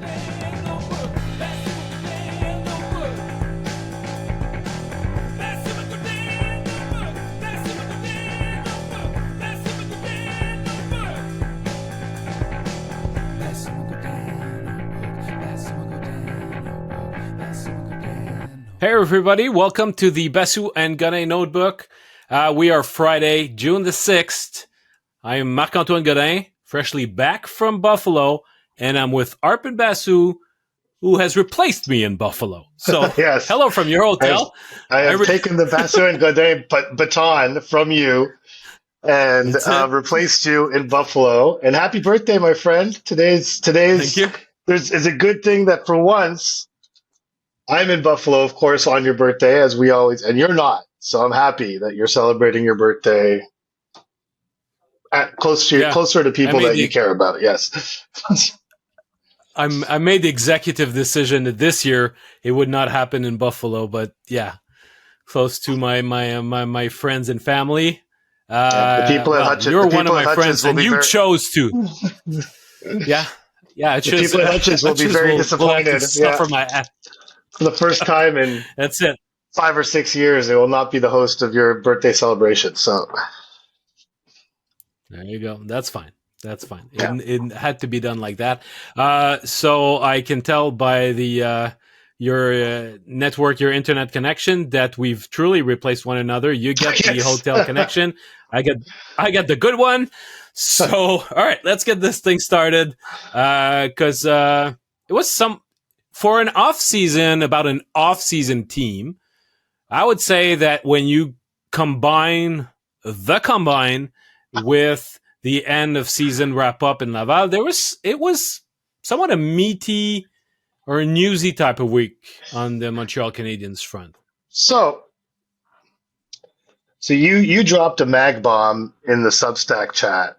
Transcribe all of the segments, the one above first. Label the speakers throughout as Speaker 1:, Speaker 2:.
Speaker 1: Hey everybody, welcome to the BasuandGodin Notebook. We are Friday, June the 6th. I am Marc-Antoine Godin, freshly back from Buffalo, and I'm with Arpin Basu, who has replaced me in Buffalo. So,
Speaker 2: yes.
Speaker 1: Hello from your hotel.
Speaker 2: I have taken the BasuandGodin baton from you and replaced you in Buffalo. And happy birthday, my friend. Today's
Speaker 1: Thank you.
Speaker 2: It's a good thing that for once I'm in Buffalo, of course, on your birthday, as we always, and you're not. So I'm happy that you're celebrating your birthday closer to people that you care about. Yes.
Speaker 1: I made the executive decision that this year it would not happen in Buffalo, but yeah, close to my friends and family.
Speaker 2: The people at Hutchins,
Speaker 1: you're one of my friends, and you chose to. Yeah.
Speaker 2: The people at Hutchins will be very disappointed.
Speaker 1: Suffer my ass.
Speaker 2: For the first time in
Speaker 1: that's it
Speaker 2: 5 or 6 years, they will not be the host of your birthday celebration. So
Speaker 1: there you go. That's fine.
Speaker 2: Yeah.
Speaker 1: It had to be done like that. So I can tell by the your network, your internet connection, that we've truly replaced one another. You get the hotel connection. I get the good one. So all right, let's get this thing started. Because it was for an off-season, about an off-season team, I would say that when you combine the combine with the end of season wrap up in Laval, it was somewhat a meaty or a newsy type of week on the Montreal Canadiens front.
Speaker 2: So you dropped a mag bomb in the Substack chat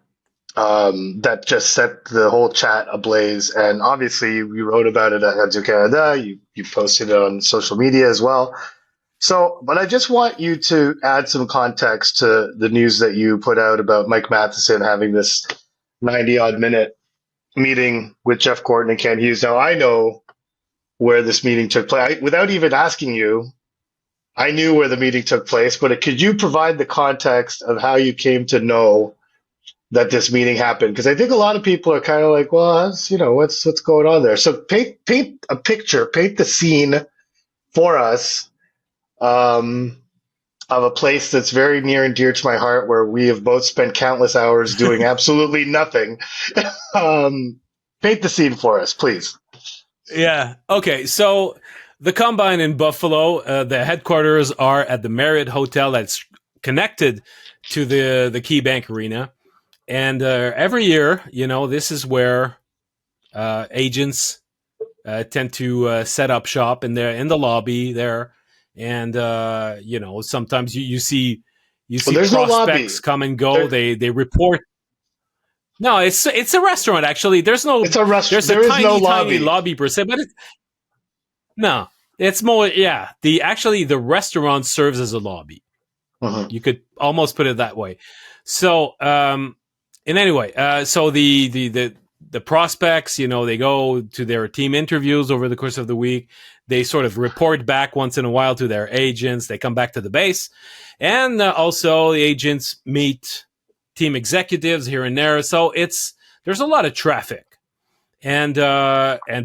Speaker 2: that just set the whole chat ablaze, and obviously you wrote about it at Radio Canada. You posted it on social media as well. So, but I just want you to add some context to the news that you put out about Mike Matheson having this 90-odd minute meeting with Jeff Gorton and Ken Hughes. Now, I know where this meeting took place. Without even asking you, I knew where the meeting took place, but could you provide the context of how you came to know that this meeting happened? Because I think a lot of people are kind of like, well, what's going on there? So paint a picture, paint the scene for us of a place that's very near and dear to my heart, where we have both spent countless hours doing absolutely nothing. Paint the scene for us, please.
Speaker 1: Yeah. Okay. So the Combine in Buffalo, the headquarters are at the Marriott Hotel that's connected to the KeyBank Arena. And every year, this is where agents tend to set up shop in the lobby there, and sometimes you see prospects come and go. They report. No, it's a restaurant actually. There's no.
Speaker 2: It's a restaurant.
Speaker 1: There's
Speaker 2: a
Speaker 1: tiny lobby per se, but no, it's more. Yeah, the restaurant serves as a lobby.
Speaker 2: Uh-huh.
Speaker 1: You could almost put it that way. So. And anyway, so the prospects, they go to their team interviews over the course of the week. They sort of report back once in a while to their agents. They come back to the base, and also the agents meet team executives here and there. So there's a lot of traffic, and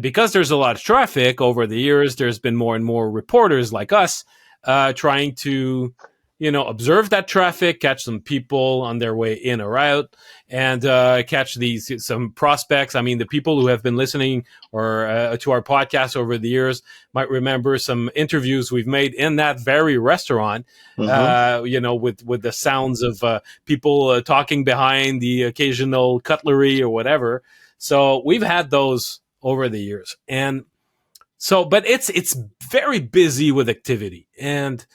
Speaker 1: because there's a lot of traffic over the years, there's been more and more reporters like us trying to observe that traffic, catch some people on their way in or out, and catch some prospects. I mean, the people who have been listening or to our podcast over the years might remember some interviews we've made in that very restaurant, with the sounds of people talking behind the occasional cutlery or whatever. So we've had those over the years. And so, but it's very busy with activity, and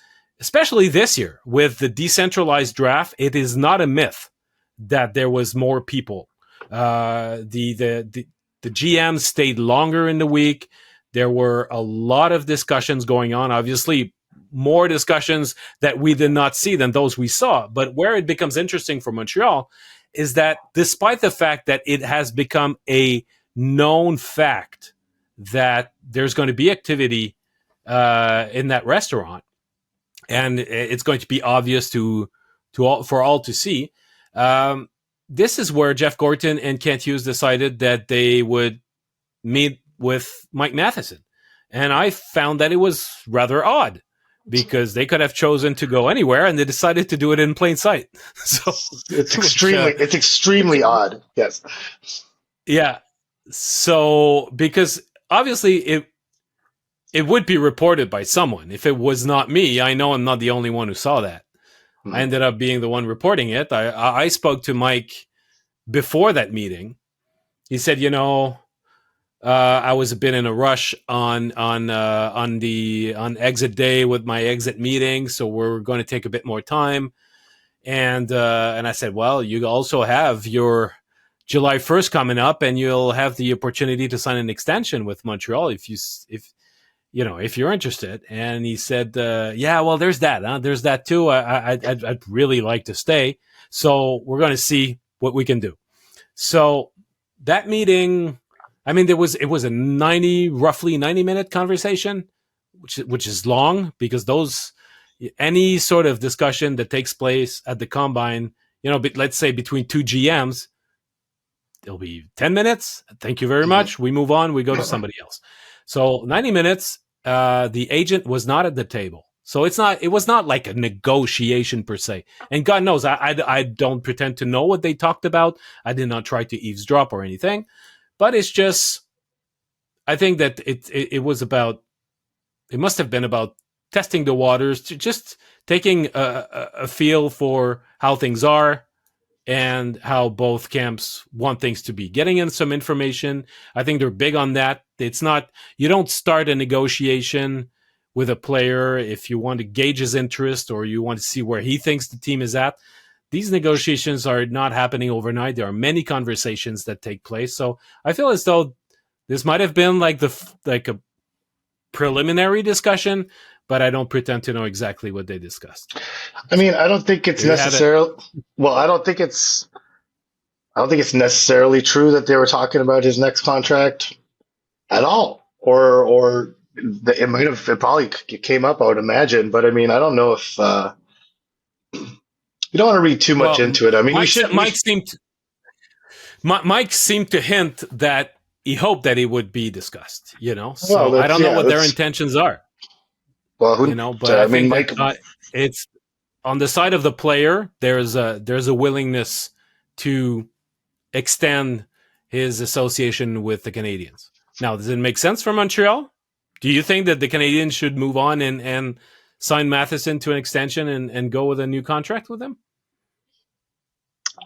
Speaker 1: especially this year with the decentralized draft, it is not a myth that there was more people. The GM stayed longer in the week. There were a lot of discussions going on. Obviously, more discussions that we did not see than those we saw. But where it becomes interesting for Montreal is that despite the fact that it has become a known fact that there's going to be activity in that restaurant, and it's going to be obvious to for all to see. This is where Jeff Gorton and Kent Hughes decided that they would meet with Mike Matheson, and I found that it was rather odd because they could have chosen to go anywhere, and they decided to do it in plain sight. So
Speaker 2: it's extremely odd. Yes.
Speaker 1: Yeah. So because obviously it would be reported by someone. If it was not me, I know I'm not the only one who saw that. I ended up being the one reporting it. I spoke to Mike before that meeting. He said, I was a bit in a rush on exit day with my exit meeting, so we're going to take a bit more time. And I said, well, you also have your July 1st coming up, and you'll have the opportunity to sign an extension with Montreal if you're interested. And he said, yeah, well, there's that. Huh? There's that too. I'd really like to stay. So we're going to see what we can do. So that meeting, I mean, it was a roughly 90-minute conversation, which is long because any sort of discussion that takes place at the combine, let's say between two GMs, it'll be 10 minutes. Thank you very much. We move on. We go to somebody else. So 90 minutes, the agent was not at the table. So it was not like a negotiation per se. And God knows, I don't pretend to know what they talked about. I did not try to eavesdrop or anything, but it's just, I think that it must have been about testing the waters, to just taking a feel for how things are and how both camps want things to be. Getting in some information. I think they're big on that. It's not, you don't start a negotiation with a player if you want to gauge his interest or you want to see where he thinks the team is at. These negotiations are not happening overnight. There are many conversations that take place. So I feel as though this might have been like a preliminary discussion, but I don't pretend to know exactly what they discussed.
Speaker 2: I mean, I don't think it's necessarily. Well, I don't think it's necessarily true that they were talking about his next contract at all, or it probably came up, I would imagine. But I mean, I don't know if you don't want to read too much into it. I mean,
Speaker 1: Mike seemed to hint that he hoped that it would be discussed. So I don't know what their intentions are.
Speaker 2: Well,
Speaker 1: but I think Mike, it's on the side of the player. There's a willingness to extend his association with the Canadiens. Now, does it make sense for Montreal? Do you think that the Canadiens should move on and sign Matheson to an extension and go with a new contract with him?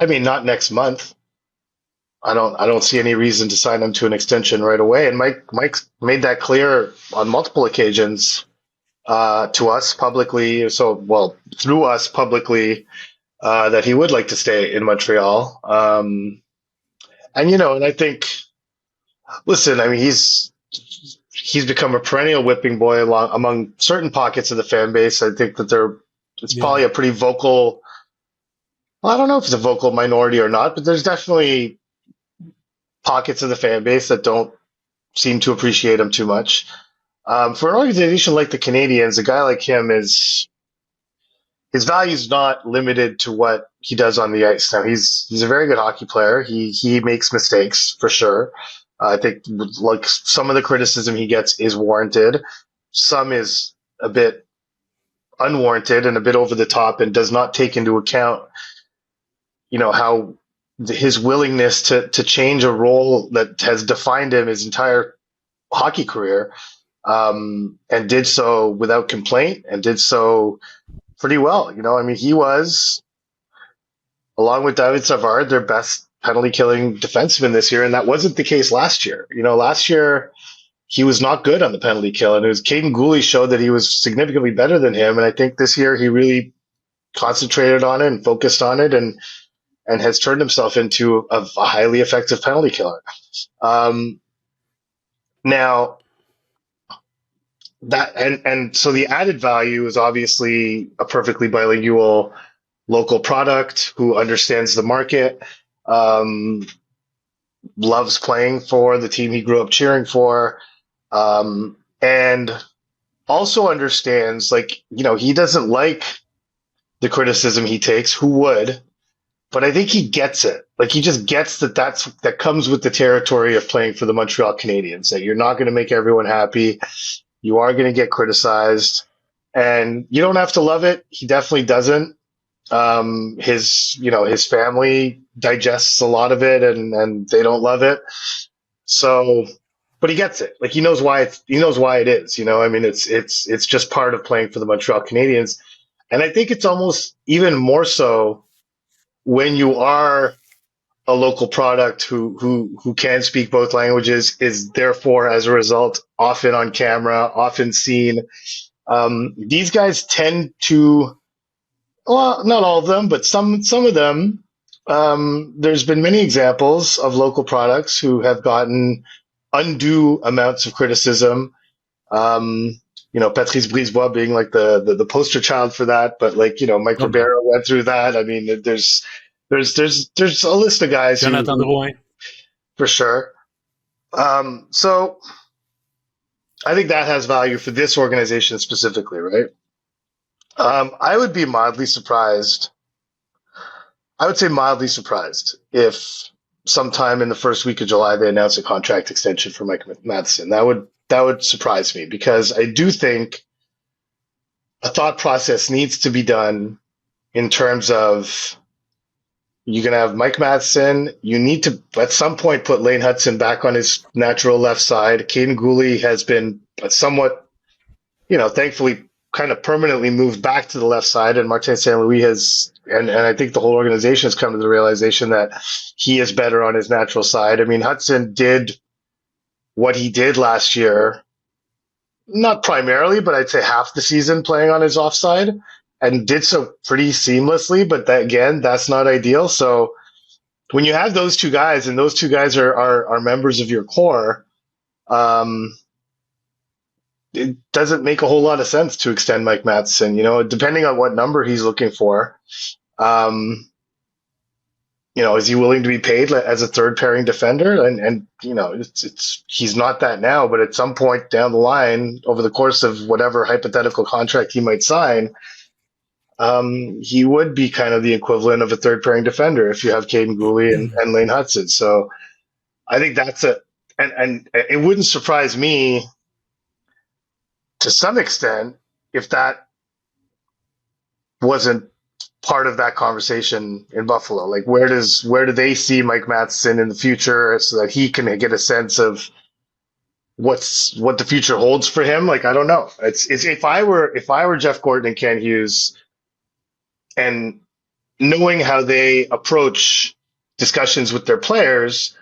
Speaker 2: I mean, not next month. I don't see any reason to sign him to an extension right away. And Mike made that clear on multiple occasions to us publicly. Through us publicly, that he would like to stay in Montreal. And I think, listen, I mean, he's become a perennial whipping boy among certain pockets of the fan base. I think that it's probably a pretty vocal. Well, I don't know if it's a vocal minority or not, but there's definitely pockets of the fan base that don't seem to appreciate him too much. For an organization like the Canadiens, a guy like him his value is not limited to what he does on the ice. Now, he's a very good hockey player. He makes mistakes for sure. I think like some of the criticism he gets is warranted. Some is a bit unwarranted and a bit over the top and does not take into account, how his willingness to change a role that has defined him his entire hockey career, and did so without complaint and did so pretty well. I mean, he was, along with David Savard, their best penalty killing defenseman this year, and that wasn't the case last year. Last year he was not good on the penalty kill, and it was Caden Gooley showed that he was significantly better than him. And I think this year he really concentrated on it and focused on it, and has turned himself into a highly effective penalty killer. Now that and so the added value is obviously a perfectly bilingual local product who understands the market, loves playing for the team he grew up cheering for, And also understands, like, he doesn't like the criticism he takes. Who would? But I think he gets it. Like, he just gets that comes with the territory of playing for the Montreal Canadiens, that you're not going to make everyone happy. You are going to get criticized, and you don't have to love it. He definitely doesn't. His family digests a lot of it, and they don't love it. So, but he gets it. Like, he knows why it is. I mean, it's just part of playing for the Montreal Canadiens, and I think it's almost even more so when you are a local product who can speak both languages, is therefore as a result often on camera, often seen. These guys tend to, well, not all of them, but some of them. There's been many examples of local products who have gotten undue amounts of criticism. Patrice Brisebois being like the poster child for that, but like, Mike Ribeiro went through that. I mean, there's a list of guys
Speaker 1: Jonathan Drouin,
Speaker 2: for sure. So I think that has value for this organization specifically, right? I would be mildly surprised. I would say mildly surprised if sometime in the first week of July they announce a contract extension for Mike Matheson. That would surprise me, because I do think a thought process needs to be done in terms of, you're going to have Mike Matheson. You need to, at some point, put Lane Hutson back on his natural left side. Caden Gooley has been somewhat, thankfully, kind of permanently moved back to the left side. And Martin St. Louis has, and I think the whole organization has come to the realization that he is better on his natural side. I mean, Hutson did what he did last year, not primarily, but I'd say half the season playing on his offside, and did so pretty seamlessly. But that's not ideal. So when you have those two guys, and those two guys are members of your core, it doesn't make a whole lot of sense to extend Mike Matheson, depending on what number he's looking for. Is he willing to be paid as a third pairing defender? And he's not that now, but at some point down the line, over the course of whatever hypothetical contract he might sign, he would be kind of the equivalent of a third pairing defender if you have Caden Gooley and Lane Hutson. So I think that's and it wouldn't surprise me to some extent if that wasn't part of that conversation in Buffalo. Like, where do they see Mike Matheson in the future, so that he can get a sense of what the future holds for him? Like, I don't know. It's if I were Jeff Gordon and Ken Hughes, and knowing how they approach discussions with their players,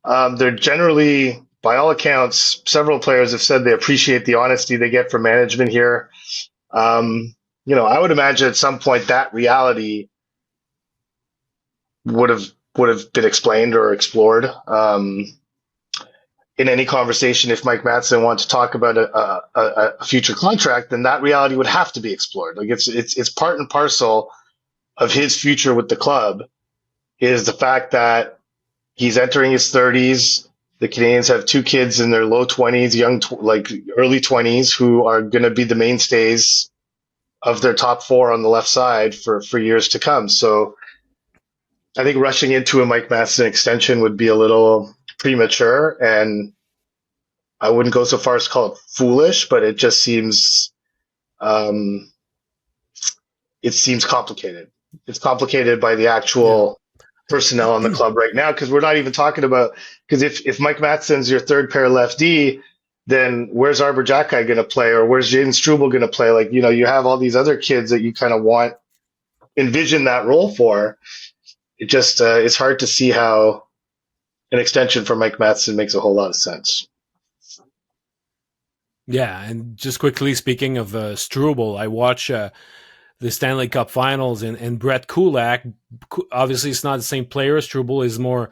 Speaker 2: they're generally, by all accounts, several players have said they appreciate the honesty they get from management here. I would imagine at some point that reality would have been explained or explored in any conversation. If Mike Matheson wanted to talk about a future contract, then that reality would have to be explored. Like, it's part and parcel of his future with the club, is the fact that he's entering his 30s. The Canadiens have two kids in their low 20s, early 20s, who are going to be the mainstays of their top four on the left side for years to come. So I think rushing into a Mike Matheson extension would be a little premature, and I wouldn't go so far as to call it foolish, but it just seems complicated. It's complicated by the actual personnel on the club right now, because we're not even talking about, because if Mike Matheson's your third pair lefty, then where's Arbor Jacki going to play, or where's Jaden Struble going to play? Like, you have all these other kids that you kind of envision that role for. It just it's hard to see how an extension for Mike Matheson makes a whole lot of sense.
Speaker 1: Yeah, and just quickly, speaking of Struble, I watch the Stanley Cup Finals, and Brett Kulak. Obviously, it's not the same player. Struble is more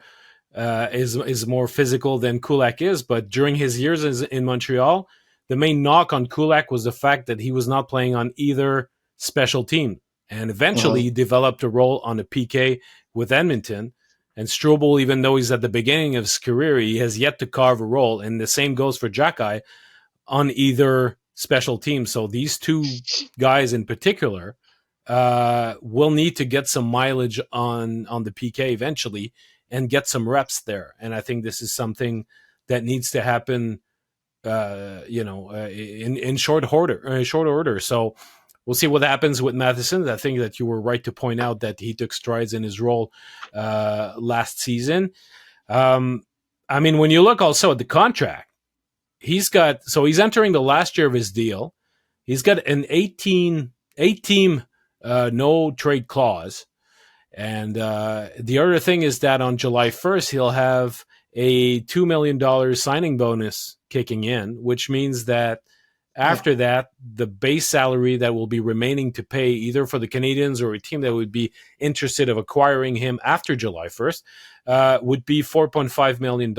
Speaker 1: physical than Kulak is, but during his years in Montreal, the main knock on Kulak was the fact that he was not playing on either special team, and eventually he developed a role on the PK with Edmonton. And Strobel, even though he's at the beginning of his career, he has yet to carve a role. And the same goes for Jacky on either special team. So these two guys in particular will need to get some mileage on the PK eventually and get some reps there. And I think this is something that needs to happen, in short order. So we'll see what happens with Matheson. I think that you were right to point out that he took strides in his role last season. When you look also at the contract, he's entering the last year of his deal. He's got an 8-team no trade clause. And the other thing is that on July 1st, he'll have a $2 million signing bonus kicking in, which means that after that, the base salary that will be remaining to pay either for the Canadiens or a team that would be interested of acquiring him after July 1st would be $4.5 million.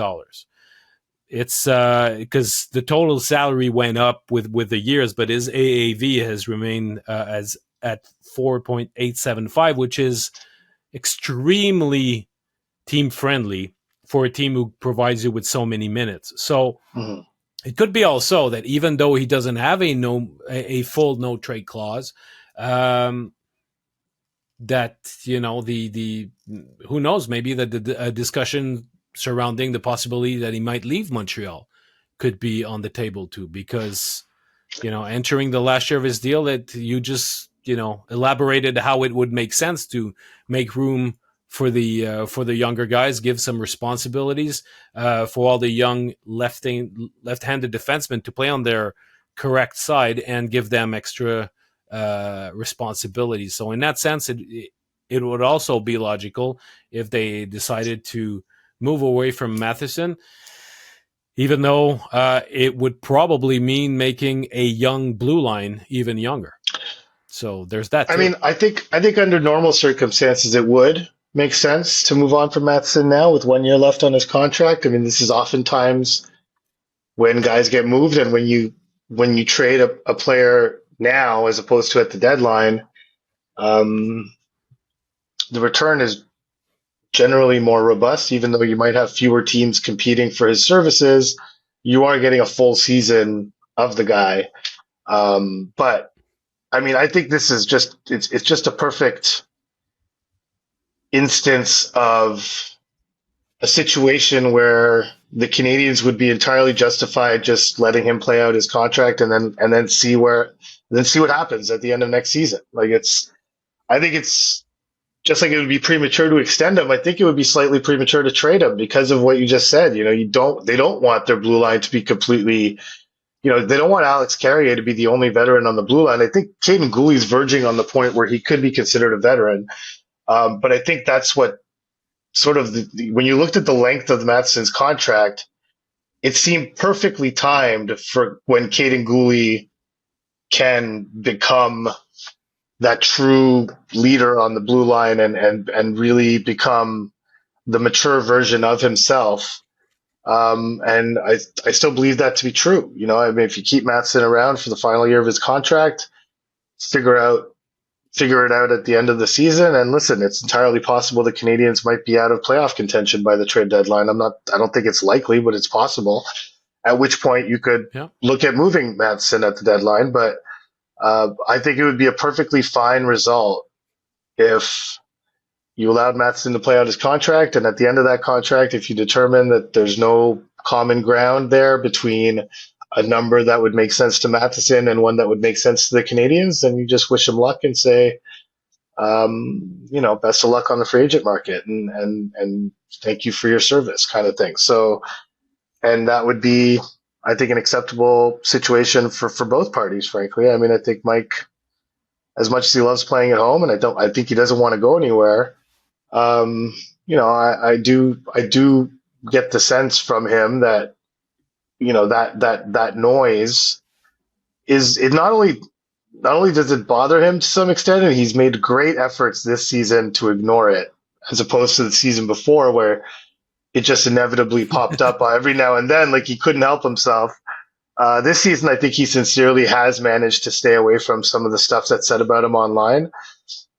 Speaker 1: It's because the total salary went up with the years, but his AAV has remained as at 4.875, which is extremely team friendly for a team who provides you with so many minutes. So it could be also that even though he doesn't have a full no trade clause, that the who knows, maybe the discussion surrounding the possibility that he might leave Montreal could be on the table too, because entering the last year of his deal, that you just elaborated how it would make sense to make room for the younger guys, give some responsibilities for all the young left-handed defensemen to play on their correct side and give them extra responsibilities. So in that sense, it would also be logical if they decided to move away from Matheson, even though it would probably mean making a young blue line even younger. So there's that too.
Speaker 2: I think under normal circumstances it would make sense to move on from Matheson now with 1 year left on his contract. This is oftentimes when guys get moved, and when you trade a player now as opposed to at the deadline, the return is generally more robust. Even though you might have fewer teams competing for his services, you are getting a full season of the guy. But I think this is it's just a perfect instance of a situation where the Canadiens would be entirely justified just letting him play out his contract and then see what happens at the end of next season. I think it's just like it would be premature to extend him. I think it would be slightly premature to trade him because of what you just said. They don't want their blue line to be completely. They don't want Alex Carrier to be the only veteran on the blue line. I think Caden Gooley's verging on the point where he could be considered a veteran. But I think that's what sort of when you looked at the length of Matheson's contract, it seemed perfectly timed for when Caden Gooley can become that true leader on the blue line and really become the mature version of himself. And I still believe that to be true. If you keep Matheson around for the final year of his contract, figure it out at the end of the season. And listen, it's entirely possible the Canadiens might be out of playoff contention by the trade deadline. I don't think it's likely, but it's possible. At which point you could look at moving Matheson at the deadline. But I think it would be a perfectly fine result if you allowed Matheson to play out his contract, and at the end of that contract, if you determine that there's no common ground there between a number that would make sense to Matheson and one that would make sense to the Canadiens, then you just wish him luck and say, best of luck on the free agent market and thank you for your service, kind of thing. So, and that would be, I think, an acceptable situation for both parties, frankly. I think Mike, as much as he loves playing at home, and I think he doesn't want to go anywhere. I do get the sense from him that, that noise is it not only does it bother him to some extent, and he's made great efforts this season to ignore it, as opposed to the season before where it just inevitably popped up every now and then, like he couldn't help himself. This season, I think he sincerely has managed to stay away from some of the stuff that's said about him online.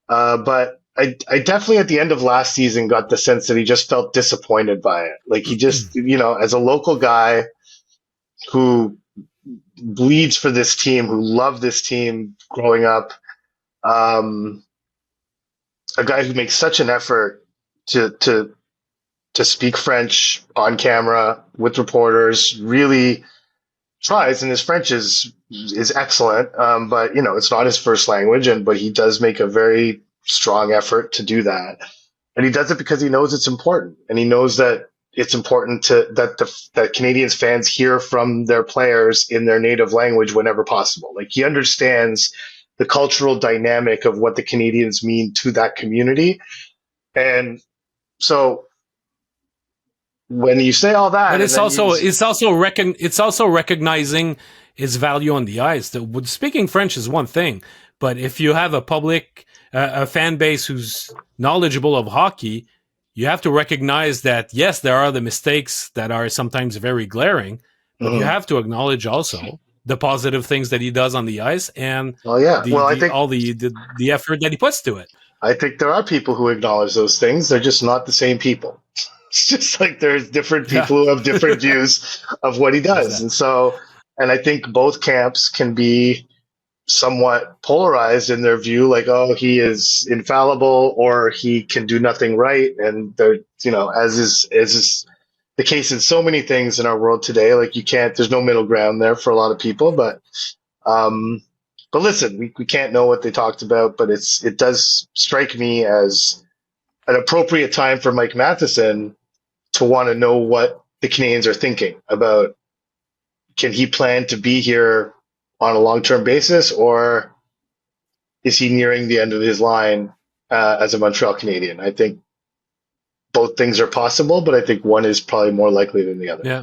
Speaker 2: But I definitely at the end of last season got the sense that he just felt disappointed by it. Like he just, as a local guy who bleeds for this team, who loved this team growing up, um, a guy who makes such an effort to speak French on camera with reporters, really tries, and his French is excellent. But it's not his first language, but he does make a very strong effort to do that, and he does it because he knows it's important, and he knows that it's important that Canadians fans hear from their players in their native language whenever possible. Like he understands the cultural dynamic of what the Canadians mean to that community, and so when you say all that,
Speaker 1: but it's also recognizing its value on the ice. Speaking French is one thing, but if you have a public, a fan base who's knowledgeable of hockey, you have to recognize that yes, there are the mistakes that are sometimes very glaring, but you have to acknowledge also the positive things that he does on the ice and I think all the effort that he puts to it.
Speaker 2: I think there are people who acknowledge those things. They're just not the same people. It's just like there's different people who have different views of what he does. Exactly. And I think both camps can be somewhat polarized in their view, like, oh, he is infallible or he can do nothing right. And they're, as is the case in so many things in our world today, like there's no middle ground there for a lot of people. But listen, we can't know what they talked about, but it does strike me as an appropriate time for Mike Matheson to want to know what the Canadians are thinking about. Can he plan to be here on a long-term basis, or is he nearing the end of his line as a Montreal Canadien? I think both things are possible, but I think one is probably more likely than the other.
Speaker 1: Yeah.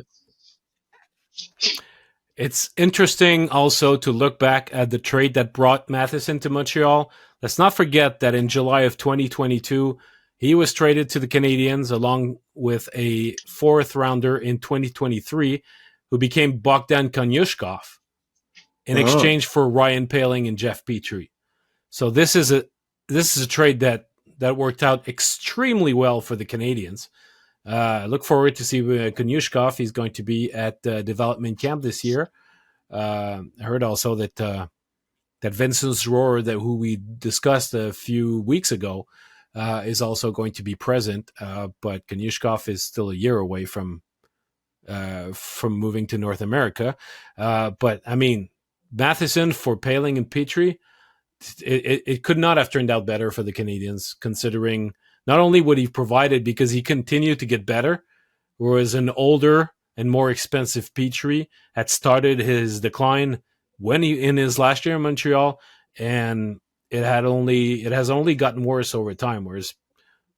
Speaker 1: It's interesting also to look back at the trade that brought Matheson to Montreal. Let's not forget that in July of 2022, he was traded to the Canadiens along with a fourth rounder in 2023 who became Bogdan Konyushkov in exchange for Ryan Poehling and Jeff Petrie. So this is a trade that worked out extremely well for the Canadiens. I look forward to see Konyushkov. He's going to be at development camp this year. I heard also that Vincent Rohr, who we discussed a few weeks ago, is also going to be present. But Konyushkov is still a year away from moving to North America. But I mean, Matheson for Poehling and Petrie, it could not have turned out better for the Canadiens, considering not only what he provided, because he continued to get better, whereas an older and more expensive Petrie had started his decline in his last year in Montreal, and it has only gotten worse over time. Whereas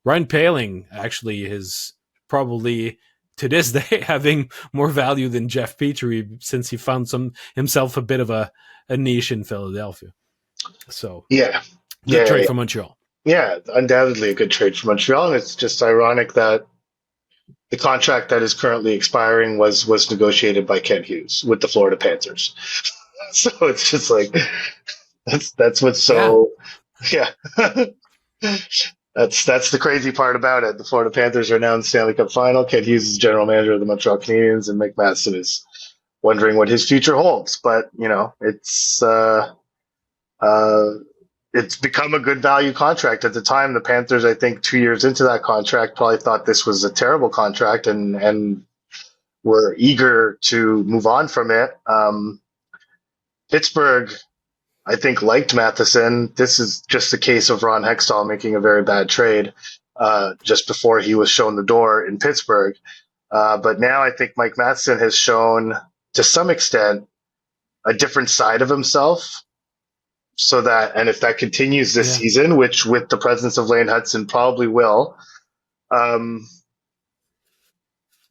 Speaker 1: Ryan Poehling actually is probably to this day having more value than Jeff Petrie, since he found himself a bit of a niche in Philadelphia. So good trade for Montreal.
Speaker 2: Yeah, undoubtedly a good trade for Montreal, and it's just ironic that the contract that is currently expiring was negotiated by Kent Hughes with the Florida Panthers. So it's just like that's what's so that's the crazy part about it. The Florida Panthers are now in the Stanley Cup Final. Kent Hughes is general manager of the Montreal Canadiens, and Mike Matheson is wondering what his future holds. But it's become a good value contract. At the time, the Panthers, I think 2 years into that contract, probably thought this was a terrible contract and were eager to move on from it. Pittsburgh, I think, liked Matheson. This is just a case of Ron Hextall making a very bad trade just before he was shown the door in Pittsburgh. But now I think Mike Matheson has shown, to some extent, a different side of himself. So that, and if that continues this season, which with the presence of Lane Hudson probably will,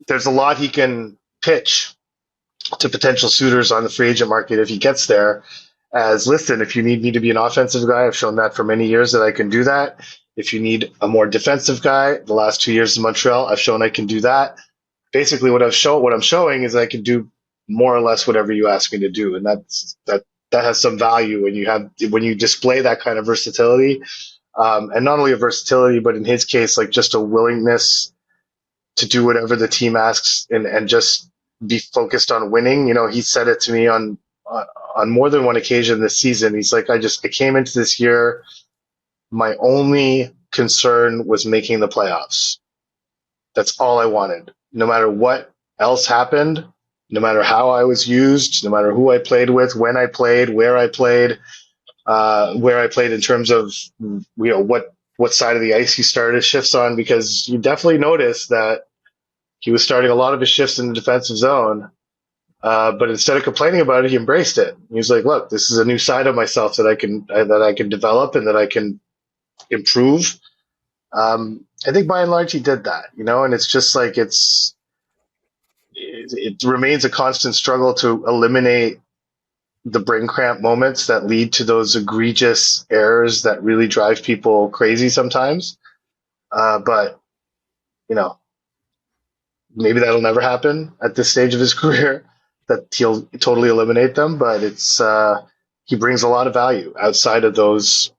Speaker 2: there's a lot he can pitch to potential suitors on the free agent market if he gets there. As, listen, if you need me to be an offensive guy, I've shown that for many years that I can do that. If you need a more defensive guy, the last 2 years in Montreal, I've shown I can do that. Basically, what I'm showing is I can do more or less whatever you ask me to do, and that has some value when you display that kind of versatility. And not only a versatility, but in his case, like just a willingness to do whatever the team asks and just be focused on winning. You know, he said it to me on more than one occasion this season. He's like, I came into this year, my only concern was making the playoffs. That's all I wanted. No matter what else happened, no matter how I was used, no matter who I played with, when I played, where I played in terms of what side of the ice he started his shifts on, because you definitely noticed that he was starting a lot of his shifts in the defensive zone. But instead of complaining about it, he embraced it. He was like, "Look, this is a new side of myself that I can develop and that I can improve." I think by and large he did that, you know, and it's just like it remains a constant struggle to eliminate the brain cramp moments that lead to those egregious errors that really drive people crazy sometimes. But you know, maybe that'll never happen at this stage of his career, that he'll totally eliminate them. But he brings a lot of value outside of those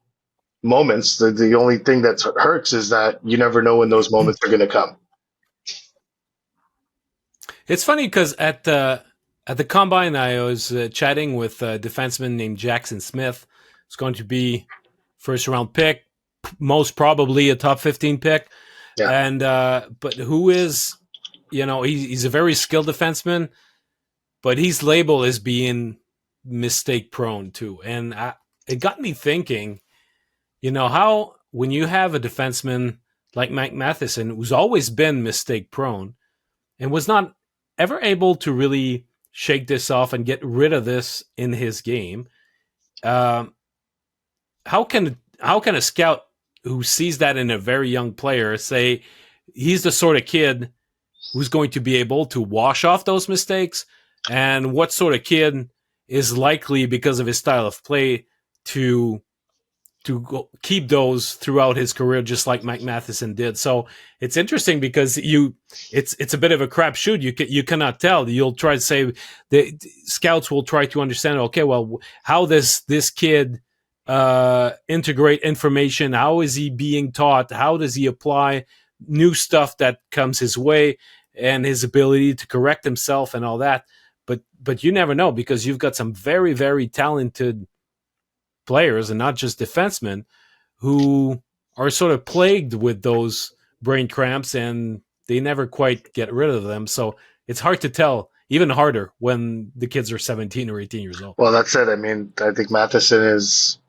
Speaker 2: moments. The only thing that hurts is that you never know when those moments are going to come.
Speaker 1: It's funny because at the combine, I was chatting with a defenseman named Jackson Smith. It's going to be first round pick, most probably a top 15 pick.
Speaker 2: Yeah.
Speaker 1: And but who is, you know, he's a very skilled defenseman, but he's labeled as being mistake prone too. And it got me thinking, you know, how when you have a defenseman like Mike Matheson, who's always been mistake prone and was not ever able to really shake this off and get rid of this in his game, how can a scout who sees that in a very young player say he's the sort of kid who's going to be able to wash off those mistakes, and what sort of kid is likely, because of his style of play, to keep those throughout his career, just like Mike Matheson did. So it's interesting because it's a bit of a crapshoot. You cannot tell. You'll try to say the scouts will try to understand. Okay, well, how does this kid integrate information? How is he being taught? How does he apply new stuff that comes his way, and his ability to correct himself and all that? But you never know, because you've got some very, very talented players, and not just defensemen, who are sort of plagued with those brain cramps, and they never quite get rid of them. So it's hard to tell, even harder when the kids are 17 or 18 years old.
Speaker 2: Well, that's it. I mean, I think Matheson is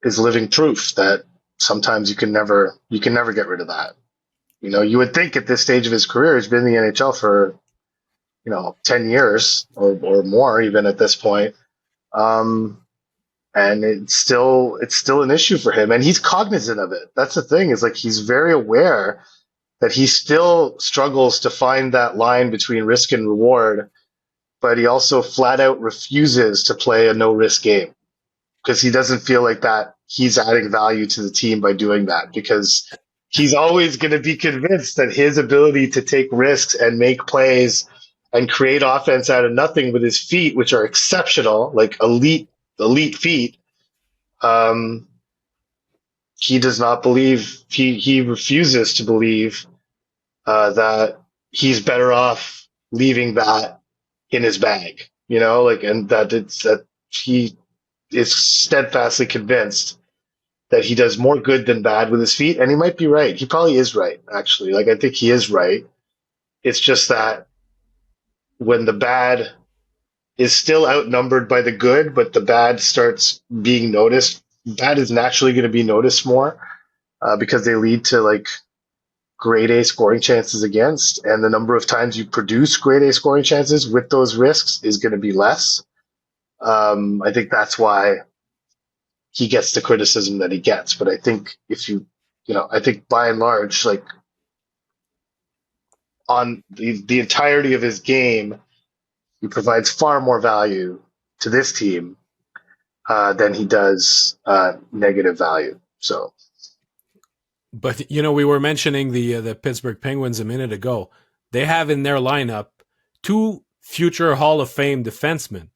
Speaker 2: living proof that sometimes you can never get rid of that. You know, you would think at this stage of his career, he's been in the NHL for, 10 years or more, even at this point. And it's still an issue for him, and he's cognizant of it. That's the thing, is like, he's very aware that he still struggles to find that line between risk and reward, but he also flat out refuses to play a no risk game, because he doesn't feel like that he's adding value to the team by doing that, because he's always going to be convinced that his ability to take risks and make plays and create offense out of nothing with his feet, which are exceptional, like elite feet, he does not believe, he refuses to believe that he's better off leaving that in his bag, and that he is steadfastly convinced that he does more good than bad with his feet. And he might be right. He probably is right, actually. Like, I think he is right. It's just that when the bad is still outnumbered by the good, but the bad starts being noticed, bad is naturally going to be noticed more, because they lead to like grade A scoring chances against, and the number of times you produce grade A scoring chances with those risks is going to be less. I think that's why he gets the criticism that he gets. But I think I think by and large, like, on the entirety of his game, he provides far more value to this team than he does negative value. So,
Speaker 1: but we were mentioning the Pittsburgh Penguins a minute ago. They have in their lineup two future Hall of Fame defensemen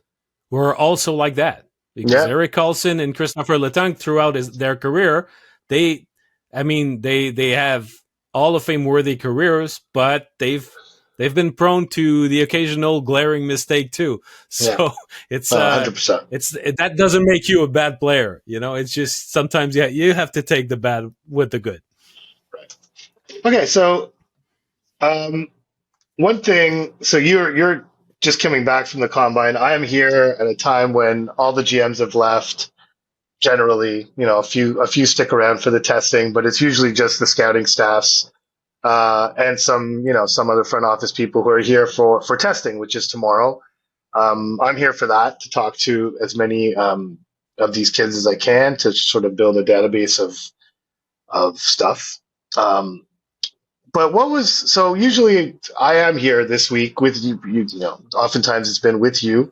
Speaker 1: who are also like that. because
Speaker 2: Yeah,
Speaker 1: Eric Carlson and Christopher Letang throughout their career, they, they have Hall of Fame worthy careers, but they've been prone to the occasional glaring mistake too.
Speaker 2: yeah,
Speaker 1: So it's
Speaker 2: 100%.
Speaker 1: that doesn't make you a bad player. It's just sometimes you have to take the bad with the good.
Speaker 2: Right. Okay, so um, one thing, so you're just coming back from the combine. I am here at a time when all the GMs have left. Generally, a few stick around for the testing, but it's usually just the scouting staffs and some other front office people who are here for testing, which is tomorrow. I'm here for that, to talk to as many of these kids as I can, to sort of build a database of stuff. Um, but so usually I am here this week with you. Oftentimes it's been with you.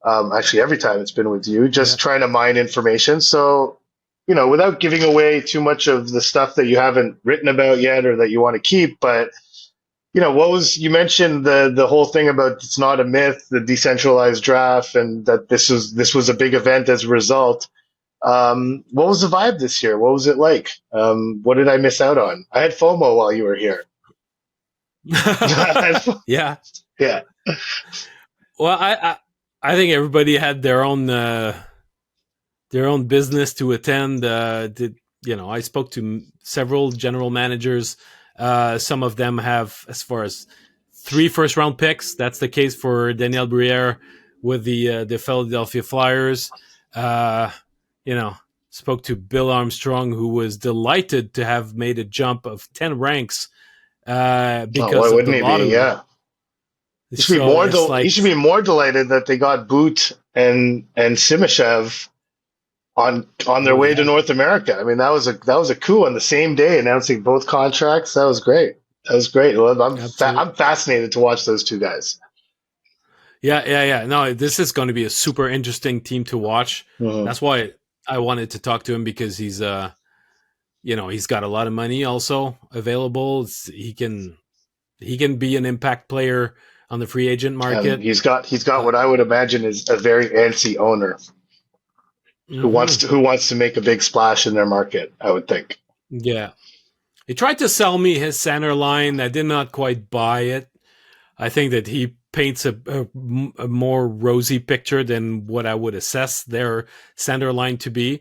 Speaker 2: Actually, every time it's been with you, just trying to mine information. So, without giving away too much of the stuff that you haven't written about yet or that you want to keep, but you mentioned the whole thing about it's not a myth, the decentralized draft, and that this was a big event as a result. What was the vibe this year? What was it like? What did I miss out on? I had FOMO while you were here.
Speaker 1: Yeah.
Speaker 2: Yeah.
Speaker 1: Well, I think everybody had their own business to attend. I spoke to several general managers. Some of them have as far as 3 first-round picks. That's the case for Daniel Briere with the Philadelphia Flyers. Spoke to Bill Armstrong, who was delighted to have made a jump of 10 ranks because
Speaker 2: why
Speaker 1: of the lottery.
Speaker 2: Yeah. He should be more delighted that they got Boot and Simashev on their way to North America. I mean, that was a coup on the same day, announcing both contracts. That was great. Well, I'm fascinated to watch those two guys.
Speaker 1: Yeah. No, this is going to be a super interesting team to watch.
Speaker 2: Mm-hmm.
Speaker 1: That's why I wanted to talk to him, because he's he's got a lot of money also available. He can be an impact player on the free agent market.
Speaker 2: And he's got what I would imagine is a very antsy owner who wants to make a big splash in their market, I would think.
Speaker 1: Yeah. He tried to sell me his center line. I did not quite buy it. I think that he paints a more rosy picture than what I would assess their center line to be.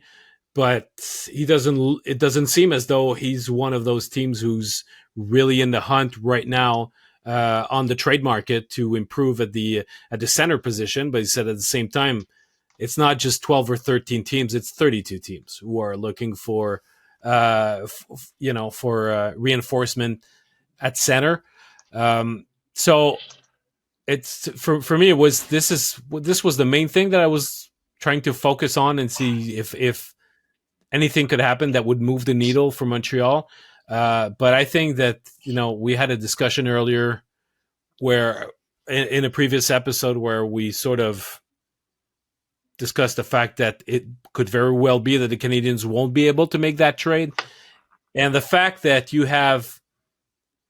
Speaker 1: But it doesn't seem as though he's one of those teams who's really in the hunt right now on the trade market to improve at the center position. But he said at the same time, it's not just 12 or 13 teams; it's 32 teams who are looking for reinforcement at center. So it's for me, this was the main thing that I was trying to focus on and see if anything could happen that would move the needle for Montreal. But I think that, we had a discussion earlier where in a previous episode where we sort of discussed the fact that it could very well be that the Canadiens won't be able to make that trade. And the fact that you have,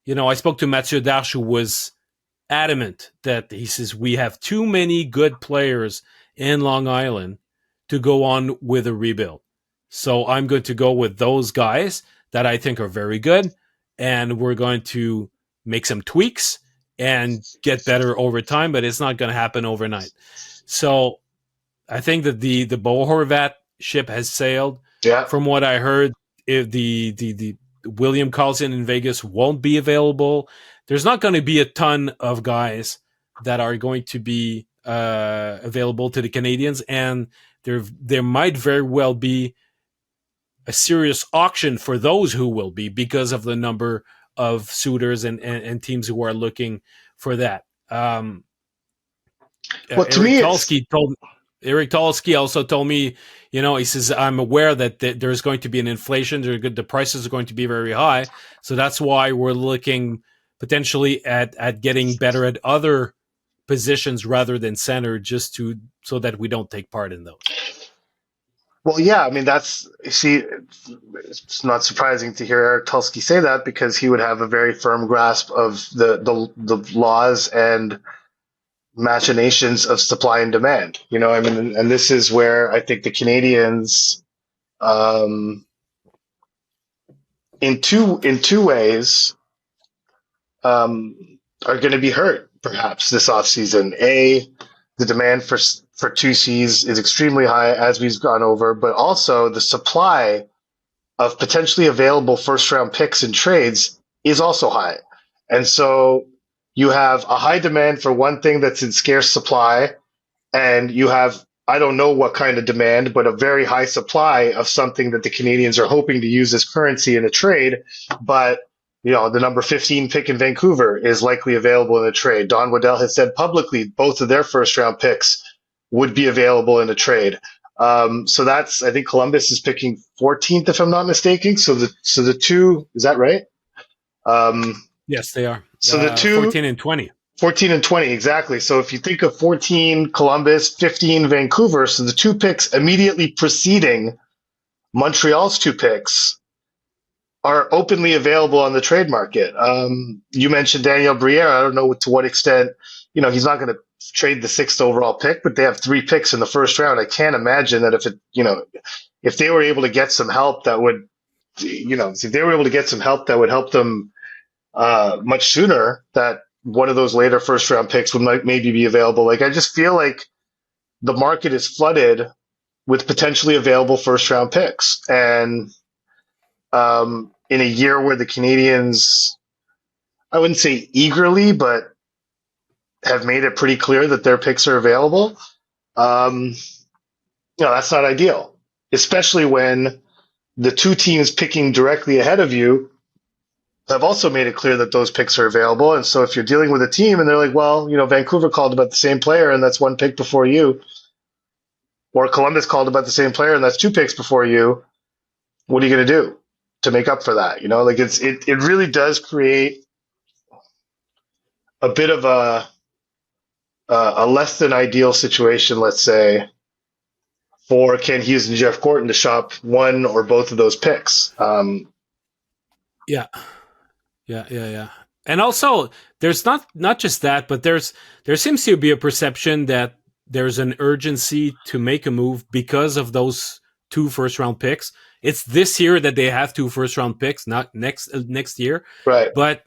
Speaker 1: I spoke to Mathieu Darche, who was adamant that he says we have too many good players in Long Island to go on with a rebuild. So I'm going to go with those guys that I think are very good, and we're going to make some tweaks and get better over time, but it's not going to happen overnight. So I think that the Bo Horvat ship has sailed.
Speaker 2: Yeah.
Speaker 1: From what I heard, if the William Karlsson in Vegas won't be available, there's not going to be a ton of guys that are going to be available to the Canadiens, and there might very well be a serious auction for those who will be, because of the number of suitors and teams who are looking for that.
Speaker 2: Well, to me,
Speaker 1: Eric Tulsky also told me, he says, I'm aware that there's going to be an inflation. The prices are going to be very high. So that's why we're looking potentially at getting better at other positions rather than center, so that we don't take part in those.
Speaker 2: Well, yeah, I mean, it's not surprising to hear Eric Tulsky say that, because he would have a very firm grasp of the laws and machinations of supply and demand. I mean, and this is where I think the Canadians, um, in two ways, um, are going to be hurt perhaps this offseason. The demand for 2Cs is extremely high, as we've gone over, but also the supply of potentially available first round picks and trades is also high. And so you have a high demand for one thing that's in scarce supply, and you have, I don't know what kind of demand, but a very high supply of something that the Canadians are hoping to use as currency in a trade. But the number 15 pick in Vancouver is likely available in a trade. Don Waddell has said publicly both of their first round picks would be available in a trade. So that's, I think Columbus is picking 14th, if I'm not mistaken. So the two, is that right?
Speaker 1: Yes, they are.
Speaker 2: So the two,
Speaker 1: 14 and 20.
Speaker 2: 14 and 20, exactly. So if you think of 14 Columbus, 15 Vancouver, so the two picks immediately preceding Montreal's two picks are openly available on the trade market. You mentioned Daniel Briere. I don't know to what extent, he's not going to trade the 6th overall pick, but they have 3 picks in the first round. I can't imagine that if they were able to get some help that would, if they were able to get some help that would help them much sooner, that one of those later first round picks would maybe be available. Like, I just feel like the market is flooded with potentially available first round picks. And in a year where the Canadians, I wouldn't say eagerly, but have made it pretty clear that their picks are available, that's not ideal, especially when the two teams picking directly ahead of you have also made it clear that those picks are available. And so if you're dealing with a team and they're like, well, Vancouver called about the same player and that's 1 pick before you, or Columbus called about the same player and that's 2 picks before you, what are you going to do to make up for that? It really does create a bit of a less than ideal situation, let's say, for Ken Hughes and Jeff Gorton to shop one or both of those picks.
Speaker 1: Yeah. And also, there's not just that, but there seems to be a perception that there's an urgency to make a move because of those 2 first round picks. It's this year that they have 2 first round picks, not next year.
Speaker 2: Right.
Speaker 1: But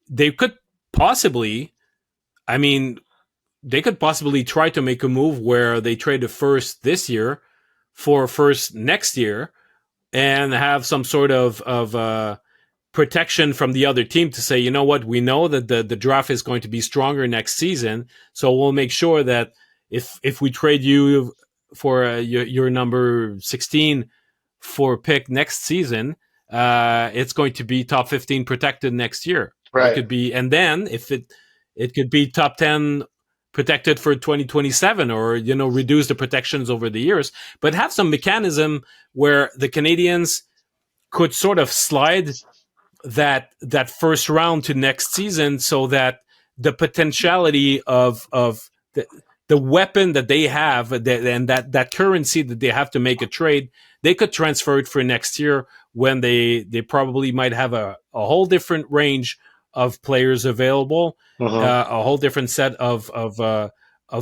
Speaker 1: they could possibly, try to make a move where they trade the first this year for first next year and have some sort of protection from the other team to say, you know what, we know that the draft is going to be stronger next season, so we'll make sure that if we trade you for your number 16 for pick next season, it's going to be top 15 protected next year.
Speaker 2: Right.
Speaker 1: It could be, and then if it could be top 10 protected for 2027, or reduce the protections over the years, but have some mechanism where the Canadians could sort of slide that first round to next season, so that the potentiality of the weapon that they have and that currency that they have to make a trade, they could transfer it for next year when they probably might have a whole different range of players available, a whole different set of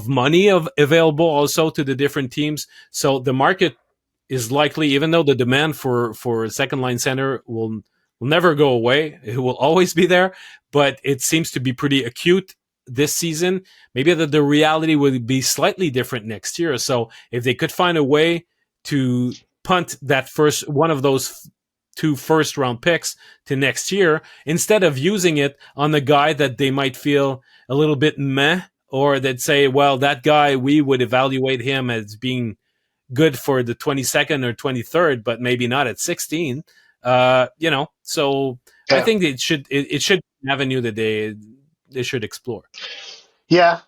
Speaker 1: money available also to the different teams. So the market is likely, even though the demand for a second line center will never go away, it will always be there, but it seems to be pretty acute this season. Maybe the reality would be slightly different next year. So if they could find a way to punt that first one of those 2 first round picks to next year, instead of using it on the guy that they might feel a little bit meh, or they'd say, well, that guy, we would evaluate him as being good for the 22nd or 23rd, but maybe not at 16. So yeah. I think it should be an avenue that they should explore.
Speaker 2: Yeah,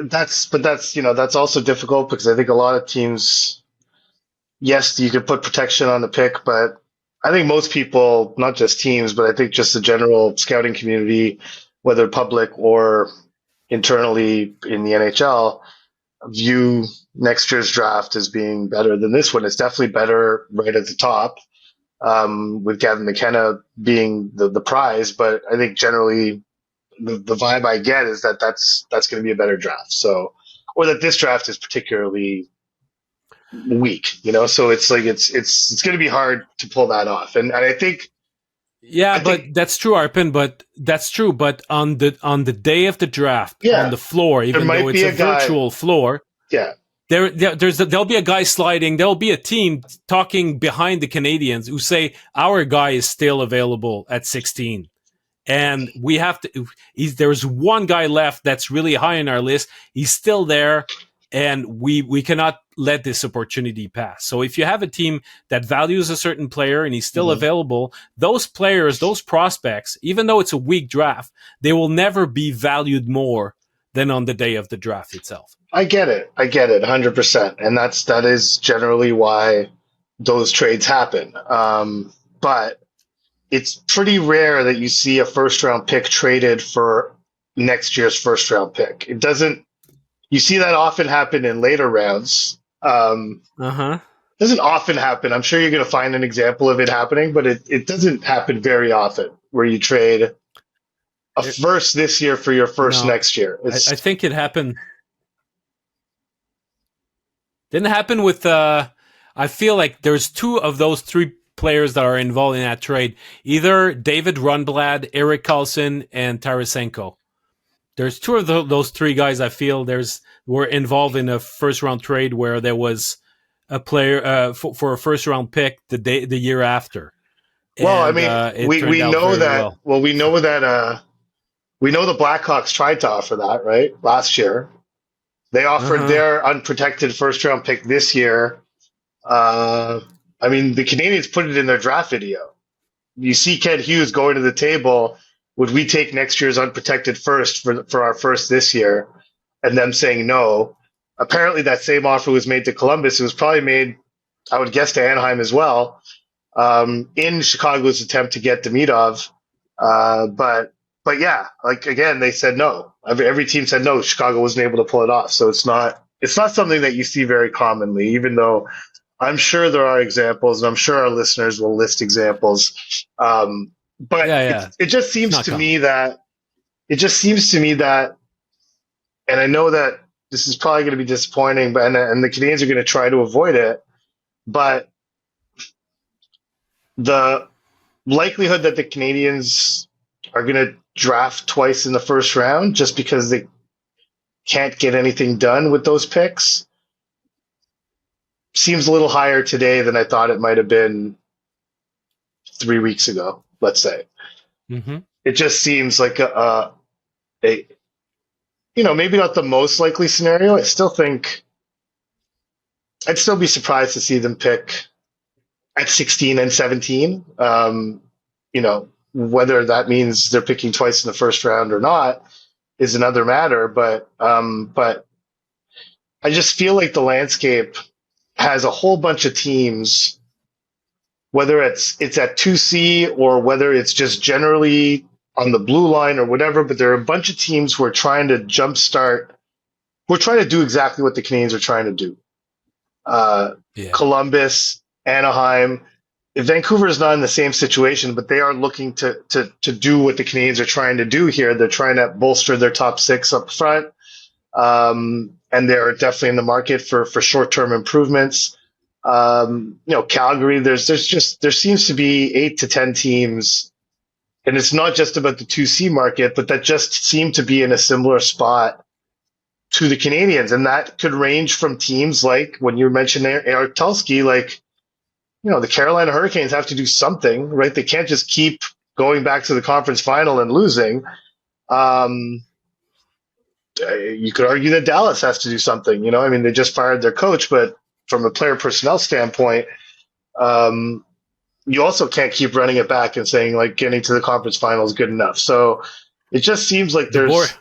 Speaker 2: that's also difficult because I think a lot of teams, yes, you could put protection on the pick, but I think most people, not just teams, but I think just the general scouting community, whether public or internally in the NHL, view next year's draft as being better than this one. It's definitely better right at the top, with Gavin McKenna being the prize. But I think generally the vibe I get is that that's going to be a better draft. So, or that this draft is particularly weak, so it's like it's going to be hard to pull that off. And I think
Speaker 1: Yeah, but that's true, Arpin. But that's true. But on the day of the draft, on the floor, even though it's a virtual floor, there'll be a guy sliding. There'll be a team talking behind the Canadiens who say our guy is still available at 16. And we have to. There's one guy left that's really high on our list. He's still there, and we cannot let this opportunity pass. So if you have a team that values a certain player and he's still available, those players, those prospects, even though it's a weak draft, they will never be valued more than on the day of the draft itself.
Speaker 2: I get it, 100%, and that is generally why those trades happen. But it's pretty rare that you see a first-round pick traded for next year's first-round pick. It doesn't. You see that often happen in later rounds. Doesn't often happen. I'm sure you're going to find an example of it happening, but it doesn't happen very often where you trade a first this year for your first next year.
Speaker 1: I think it happened. Didn't happen with. I feel like there's two of those three players that are involved in that trade. Either David Rundblad, Erik Karlsson, and Tarasenko. There's two of those three guys I feel were involved in a first round trade where there was a player for a first round pick the year after.
Speaker 2: Well, and, I mean, we know that. Well, we know that. We know the Blackhawks tried to offer that, right? Last year, they offered their unprotected first round pick this year. I mean, the Canadiens put it in their draft video. You see Ken Hughes going to the table. Would we take next year's unprotected first for our first this year? And them saying no. Apparently, that same offer was made to Columbus. It was probably made, I would guess, to Anaheim as well, in Chicago's attempt to get Demidov. But yeah, like again, they said no. Every team said no. Chicago wasn't able to pull it off. So it's not something that you see very commonly, even though I'm sure there are examples, and I'm sure our listeners will list examples. But it just seems to me that, and I know that this is probably going to be disappointing, but and the Canadiens are going to try to avoid it, but the likelihood that the Canadiens are going to draft twice in the first round just because they can't get anything done with those picks seems a little higher today than I thought it might have been 3 weeks ago, let's say. It just seems like a maybe not the most likely scenario. I still think I'd still be surprised to see them pick at 16 and 17. Whether that means they're picking twice in the first round or not is another matter. But I just feel like the landscape has a whole bunch of teams, whether it's at 2C or whether it's just generally on the blue line or whatever, but there are a bunch of teams who are trying to jumpstart. We're trying to do exactly what the Canadiens are trying to do. Columbus, Anaheim. Vancouver is not in the same situation, but they are looking to do what the Canadiens are trying to do here. They're trying to bolster their top six up front. And they're definitely in the market for short-term improvements. Calgary, there seems to be 8 to 10 teams, and it's not just about the 2C market, but that just seem to be in a similar spot to the Canadiens. And that could range from teams like, when you mentioned Eric Tulsky, like, the Carolina Hurricanes have to do something, right? They can't just keep going back to the conference final and losing. You could argue that Dallas has to do something. They just fired their coach, but from a player personnel standpoint, you also can't keep running it back and saying like getting to the conference final is good enough. So it just seems like there's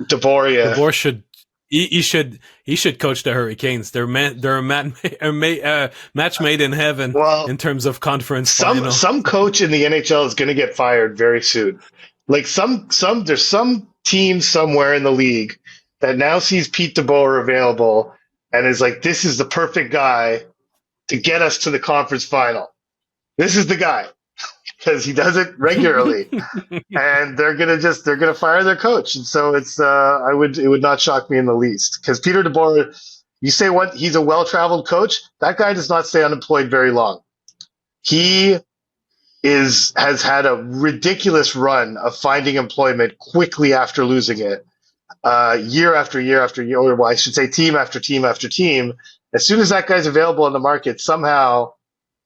Speaker 2: DeBoer
Speaker 1: should he should coach the Hurricanes. They're a match made in heaven in terms of conference final.
Speaker 2: Some coach in the NHL is going to get fired very soon. Like there's some team somewhere in the league that now sees Pete DeBoer available and is like, this is the perfect guy to get us to the conference final. This is the guy. because he does it regularly. And they're gonna fire their coach. And so it would not shock me in the least. Because Peter DeBoer, you say what, he's a well-traveled coach. That guy does not stay unemployed very long. He has had a ridiculous run of finding employment quickly after losing it, year after year after year, or I should say team after team after team. As soon as that guy's available in the market, somehow,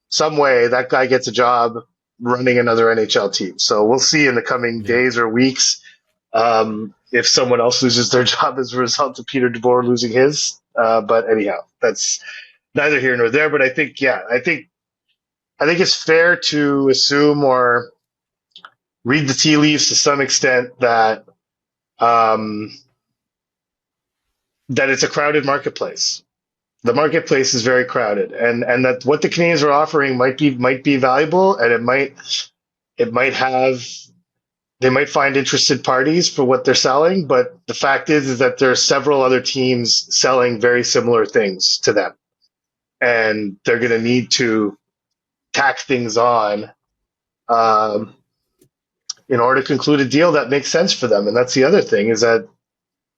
Speaker 2: some way, that guy gets a job running another NHL team. So we'll see in the coming days or weeks if someone else loses their job as a result of Peter DeBoer losing his. But anyhow, that's neither here nor there. But I think it's fair to assume or read the tea leaves to some extent that that it's a crowded marketplace. The marketplace is very crowded, and that what the Canadiens are offering might be valuable, and they might find interested parties for what they're selling. But the fact is that there are several other teams selling very similar things to them, and they're going to need to tack things on in order to conclude a deal that makes sense for them. And that's the other thing, is that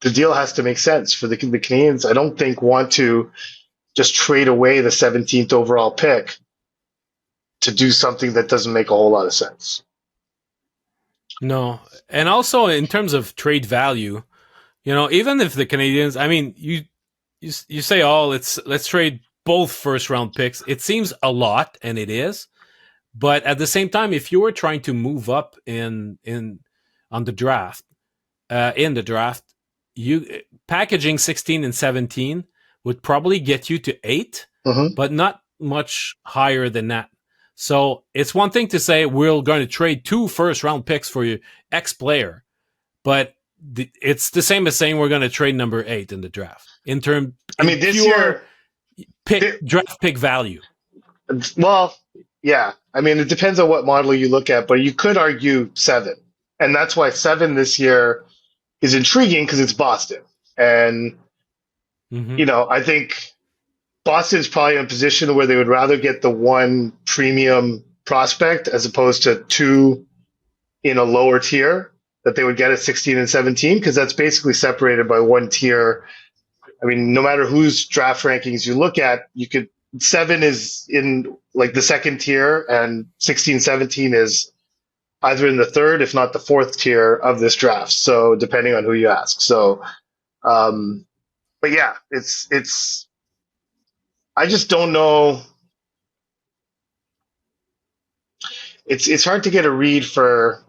Speaker 2: the deal has to make sense for the Canadiens. I don't think want to just trade away the 17th overall pick to do something that doesn't make a whole lot of sense.
Speaker 1: No. And also in terms of trade value, even if the Canadiens, I mean, you say, let's trade both first round picks. It seems a lot, and it is. But at the same time, if you were trying to move up in the draft, you packaging 16 and 17 would probably get you to 8, but not much higher than that. So it's one thing to say we're going to trade 2 first-round picks for your ex-player, but it's the same as saying we're going to trade number 8 in the draft.
Speaker 2: This year,
Speaker 1: draft pick value.
Speaker 2: Well, yeah. I mean, it depends on what model you look at, but you could argue 7, and that's why 7 this year is intriguing, because it's Boston, and I think Boston's probably in a position where they would rather get the 1 premium prospect as opposed to 2 in a lower tier that they would get at 16 and 17, because that's basically separated by 1 tier. I mean, no matter whose draft rankings you look at, 7 is in like the 2nd tier, and 16, 17 is either in the 3rd, if not the 4th tier of this draft. So depending on who you ask. So, but yeah, it's. I just don't know. It's hard to get a read for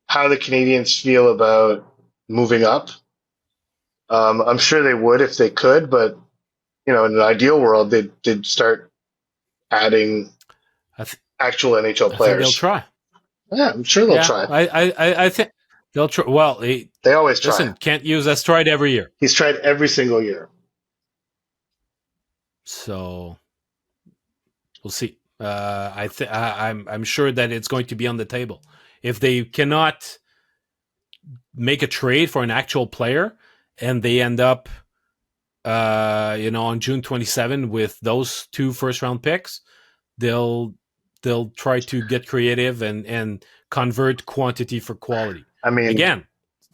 Speaker 2: how the Canadiens feel about moving up. I'm sure they would if they could, but in an ideal world, they'd start adding actual NHL players.
Speaker 1: I think they'll try.
Speaker 2: Yeah, I'm sure they'll try.
Speaker 1: I think they'll try. Well, they
Speaker 2: always try.
Speaker 1: Listen, Kent Hughes has tried every year.
Speaker 2: He's tried every single year.
Speaker 1: So we'll see. I'm sure that it's going to be on the table. If they cannot make a trade for an actual player, and they end up, on June 27 with those 2 first-round picks, they'll try to get creative and convert quantity for quality.
Speaker 2: I mean,
Speaker 1: again,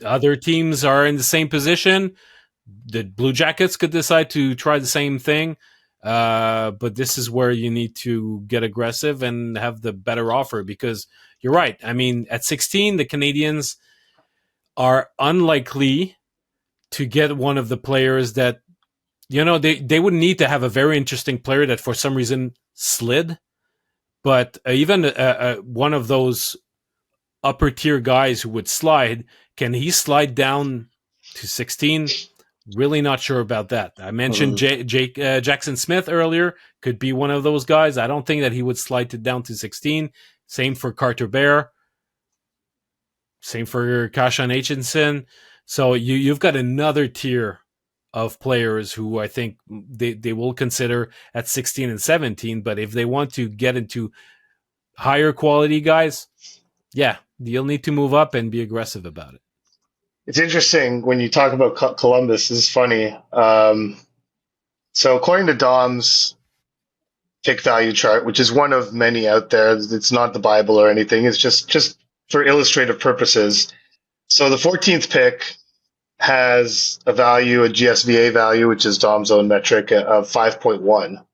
Speaker 1: other teams are in the same position. The Blue Jackets could decide to try the same thing. But this is where you need to get aggressive and have the better offer, because you're right. I mean, at 16, the Canadiens are unlikely to get one of the players that, they would need to have a very interesting player that for some reason slid. But even one of those upper tier guys who would slide, can he slide down to 16? Really not sure about that. I mentioned Jackson Smith earlier. Could be one of those guys. I don't think that he would slide it down to 16. Same for Carter Bear. Same for Kashan Aitchison. So you've got another tier of players who I think they will consider at 16 and 17. But if they want to get into higher quality guys, yeah, you'll need to move up and be aggressive about it.
Speaker 2: It's interesting when you talk about Columbus. This is funny. So according to Dom's, pick value chart, which is one of many out there. It's not the Bible or anything. It's just for illustrative purposes. So the 14th pick has a value, a GSVA value, which is Dom's own metric, of 5.1.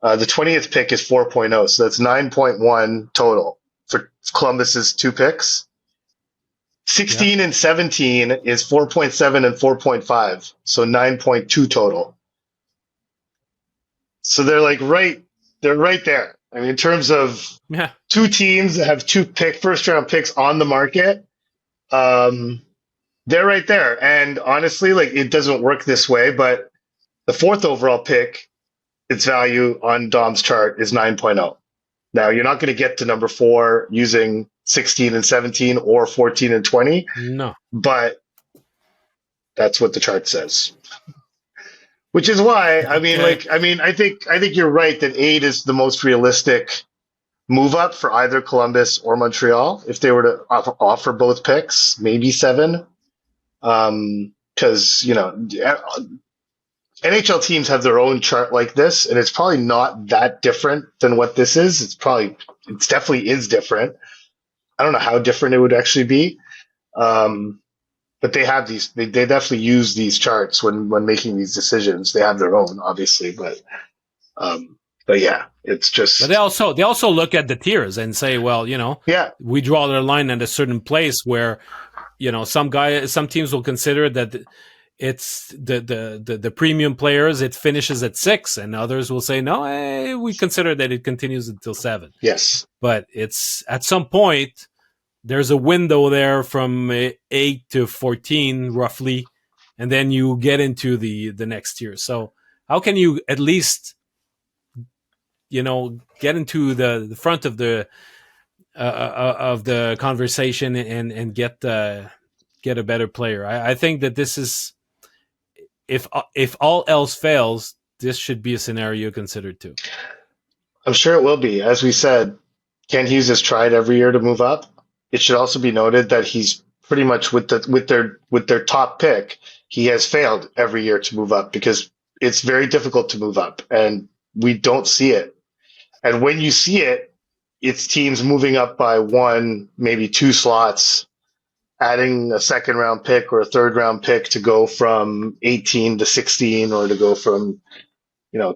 Speaker 2: The 20th pick is 4.0, so that's 9.1 total for Columbus's 2 picks. 16 and 17 is 4.7 and 4.5, so 9.2 total. So they're right there. I mean, in terms of two teams that have 2 first round picks on the market, they're right there. And honestly, like, it doesn't work this way, but the 4th overall pick, its value on Dom's chart is 9.0. Now, you're not going to get to number 4 using 16 and 17 or 14 and 20.
Speaker 1: No.
Speaker 2: But that's what the chart says. Which is why, I think you're right that 8 is the most realistic move up for either Columbus or Montreal if they were to offer both picks, maybe 7. Because, NHL teams have their own chart like this, and it's probably not that different than what this is. It definitely is different. I don't know how different it would actually be. But they have these, they definitely use these charts when making these decisions. They have their own, obviously, but yeah, it's just.
Speaker 1: But they also look at the tiers and say, well, we draw their line at a certain place where, some teams will consider that it's the premium players, it finishes at 6, and others will say, no, we consider that it continues until 7.
Speaker 2: Yes.
Speaker 1: But it's at some point, there's a window there from 8 to 14, roughly, and then you get into the next tier. So how can you at least, get into the front of the conversation and get a better player? I think that this is, if all else fails, this should be a scenario considered too.
Speaker 2: I'm sure it will be. As we said, Ken Hughes has tried every year to move up. It should also be noted that he's pretty much with their top pick, he has failed every year to move up because it's very difficult to move up, and we don't see it. And when you see it, it's teams moving up by 1, maybe 2 slots, adding a 2nd round pick or a 3rd round pick to go from 18 to 16 or to go from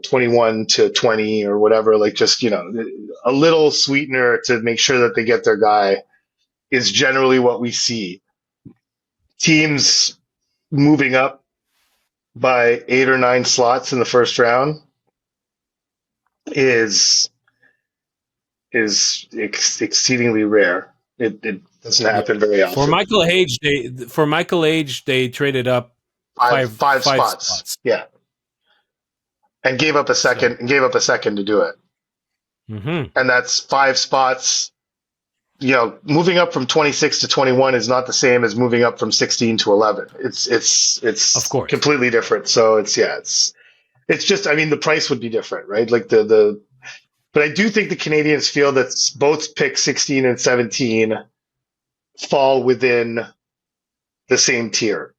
Speaker 2: 21 to 20 or whatever, like just, a little sweetener to make sure that they get their guy is generally what we see. Teams moving up by 8 or 9 slots in the first round is exceedingly rare. It doesn't happen very often.
Speaker 1: For Michael Age, they traded up five spots.
Speaker 2: Yeah. And gave up a second to do it.
Speaker 1: Mm-hmm.
Speaker 2: And that's 5 spots. Moving up from 26 to 21 is not the same as moving up from 16 to 11. It's
Speaker 1: of course
Speaker 2: completely different. So it's just, the price would be different, right? Like but I do think the Canadiens feel that both picks 16 and 17 fall within the same tier.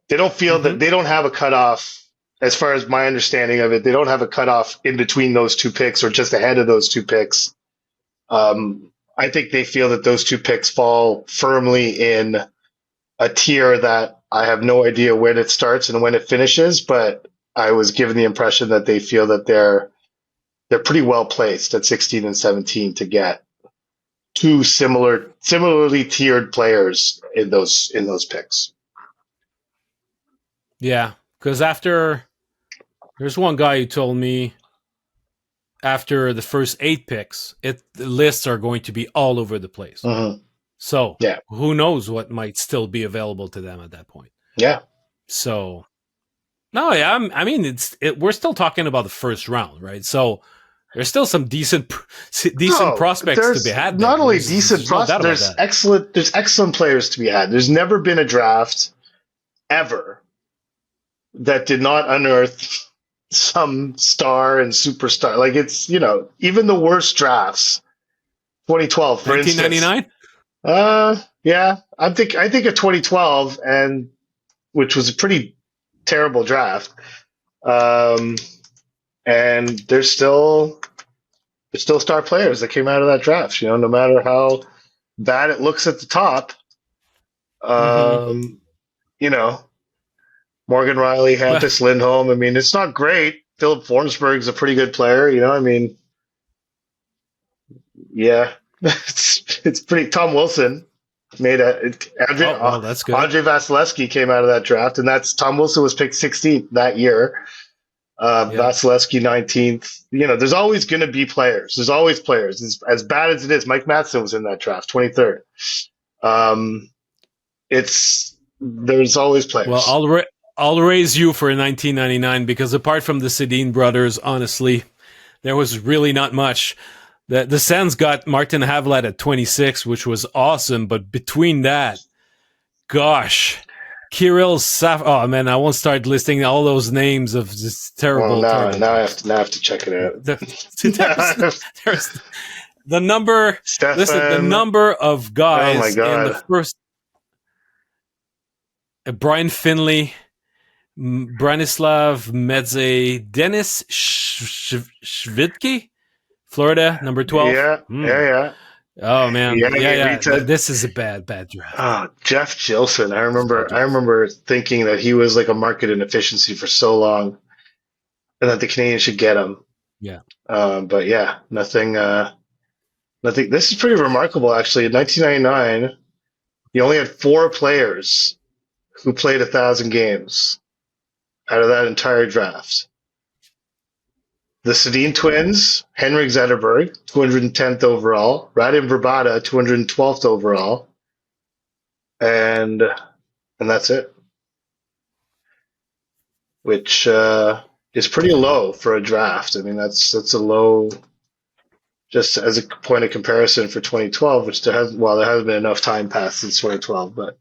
Speaker 2: They don't feel that they don't have a cutoff, as far as my understanding of it. They don't have a cutoff in between those 2 picks or just ahead of those 2 picks. I think they feel that those 2 picks fall firmly in a tier that I have no idea when it starts and when it finishes, but I was given the impression that they feel that they're pretty well placed at 16 and 17 to get 2 similarly tiered players in those picks.
Speaker 1: Yeah, because there's one guy who told me after the first 8 picks, the lists are going to be all over the place.
Speaker 2: Mm-hmm.
Speaker 1: So who knows what might still be available to them at that point.
Speaker 2: Yeah.
Speaker 1: So, no, yeah, we're still talking about the first round, right? So there's still some decent prospects to be had.
Speaker 2: Not only decent prospects, there's excellent players to be had. There's never been a draft ever that did not unearth some star and superstar. Like, it's, even the worst drafts, 2012, for
Speaker 1: 1999?
Speaker 2: Yeah. I think of 2012, which was a pretty terrible draft. and there's still star players that came out of that draft. No matter how bad it looks at the top,
Speaker 1: Mm-hmm.
Speaker 2: you know, Morgan Riley,
Speaker 1: Well,
Speaker 2: Hampus Lindholm. I mean, it's not great. Philip Forsberg's a pretty good player. I mean, yeah, it's pretty. Tom Wilson made
Speaker 1: that's good.
Speaker 2: Andre Vasilevsky came out of that draft, and Tom Wilson was picked 16th that year. Vasilevsky 19th. There's always going to be players. There's always players. As bad as it is, Mike Matheson was in that draft, 23rd. There's always players.
Speaker 1: Well, I'll raise you for 1999 because apart from the Sedin brothers, honestly, there was really not much. The Sens got Martin Havlat at 26, which was awesome. But between that, gosh, Kirill Saf. Oh man, I won't start listing all those names of this terrible.
Speaker 2: Well,
Speaker 1: terrible
Speaker 2: now I have to check it out.
Speaker 1: There's the number.
Speaker 2: Stefan,
Speaker 1: listen, the number of guys in the first. Brian Finley, Branislav Medze, Dennis Shvidki, Florida, number 12.
Speaker 2: Yeah.
Speaker 1: Oh man, yeah. This is a bad draft.
Speaker 2: Oh, Jeff Gilson. I remember thinking that he was like a market inefficiency for so long, and that the Canadiens should get him.
Speaker 1: Yeah.
Speaker 2: But yeah, nothing. This is pretty remarkable, actually. In 1999, you only had 4 players who played 1,000 games out of that entire draft. The Sedin twins, Henrik Zetterberg, 210th overall, Radim Vrbata, 212th overall, and that's it. Which is pretty low for a draft. I mean, that's a low, just as a point of comparison for 2012, which there hasn't been enough time passed since 2012, but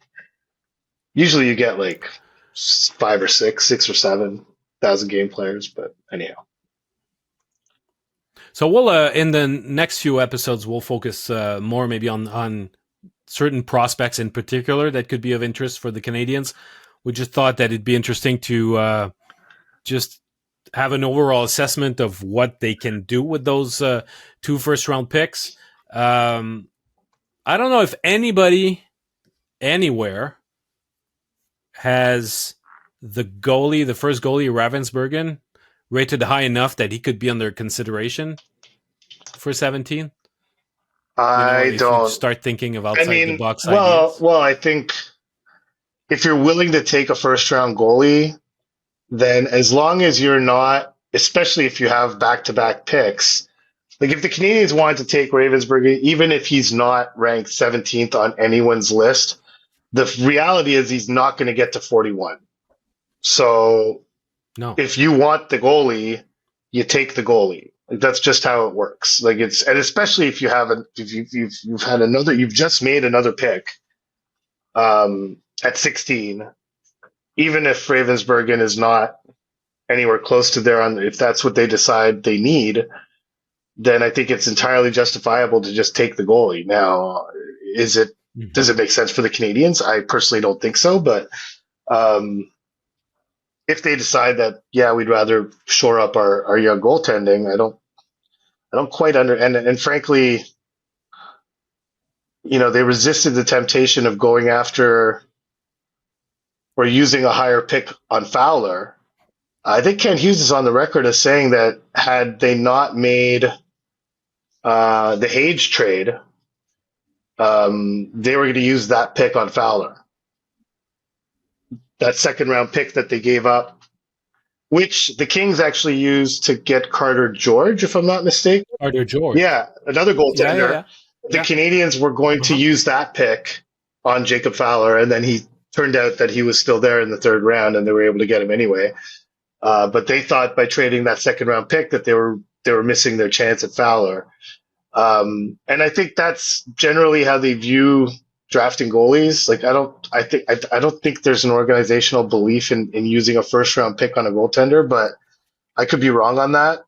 Speaker 2: usually you get like 5 or 6 or 7,000 game players, but anyhow.
Speaker 1: So we'll in the next few episodes we'll focus more maybe on certain prospects in particular that could be of interest for the Canadiens. We just thought that it'd be interesting to just have an overall assessment of what they can do with those 2 first-round picks. I don't know if anybody anywhere has the first goalie, Ravensburgen, rated high enough that he could be under consideration for 17?
Speaker 2: I don't.
Speaker 1: You start thinking of outside the box
Speaker 2: ideas. Well, I think if you're willing to take a first-round goalie, then as long as you're not, especially if you have back-to-back picks, like if the Canadiens wanted to take Ravensburger, even if he's not ranked 17th on anyone's list, the reality is he's not going to get to 41. So if you want the goalie, you take the goalie. Like that's just how it works. Like and especially if you've just made another pick at 16, even if Ravensburgen is not anywhere close to there if that's what they decide they need, then I think it's entirely justifiable to just take the goalie. Now, does it make sense for the Canadiens? I personally don't think so, but if they decide that, we'd rather shore up our young goaltending, I don't quite and frankly, they resisted the temptation of going after or using a higher pick on Fowler. I think Ken Hughes is on the record as saying that had they not made the Hage trade, they were going to use that pick on Fowler. That second round pick that they gave up, which the Kings actually used to get Carter George, if I'm not mistaken.
Speaker 1: Carter George.
Speaker 2: Yeah, another goaltender.
Speaker 1: Yeah.
Speaker 2: The Canadiens were going to use that pick on Jacob Fowler, and then he turned out that he was still there in the third round, and they were able to get him anyway. But they thought by trading that second round pick that they were missing their chance at Fowler. And I think that's generally how they view drafting goalies. Like I don't think there's an organizational belief in using a first round pick on a goaltender, but I could be wrong on that.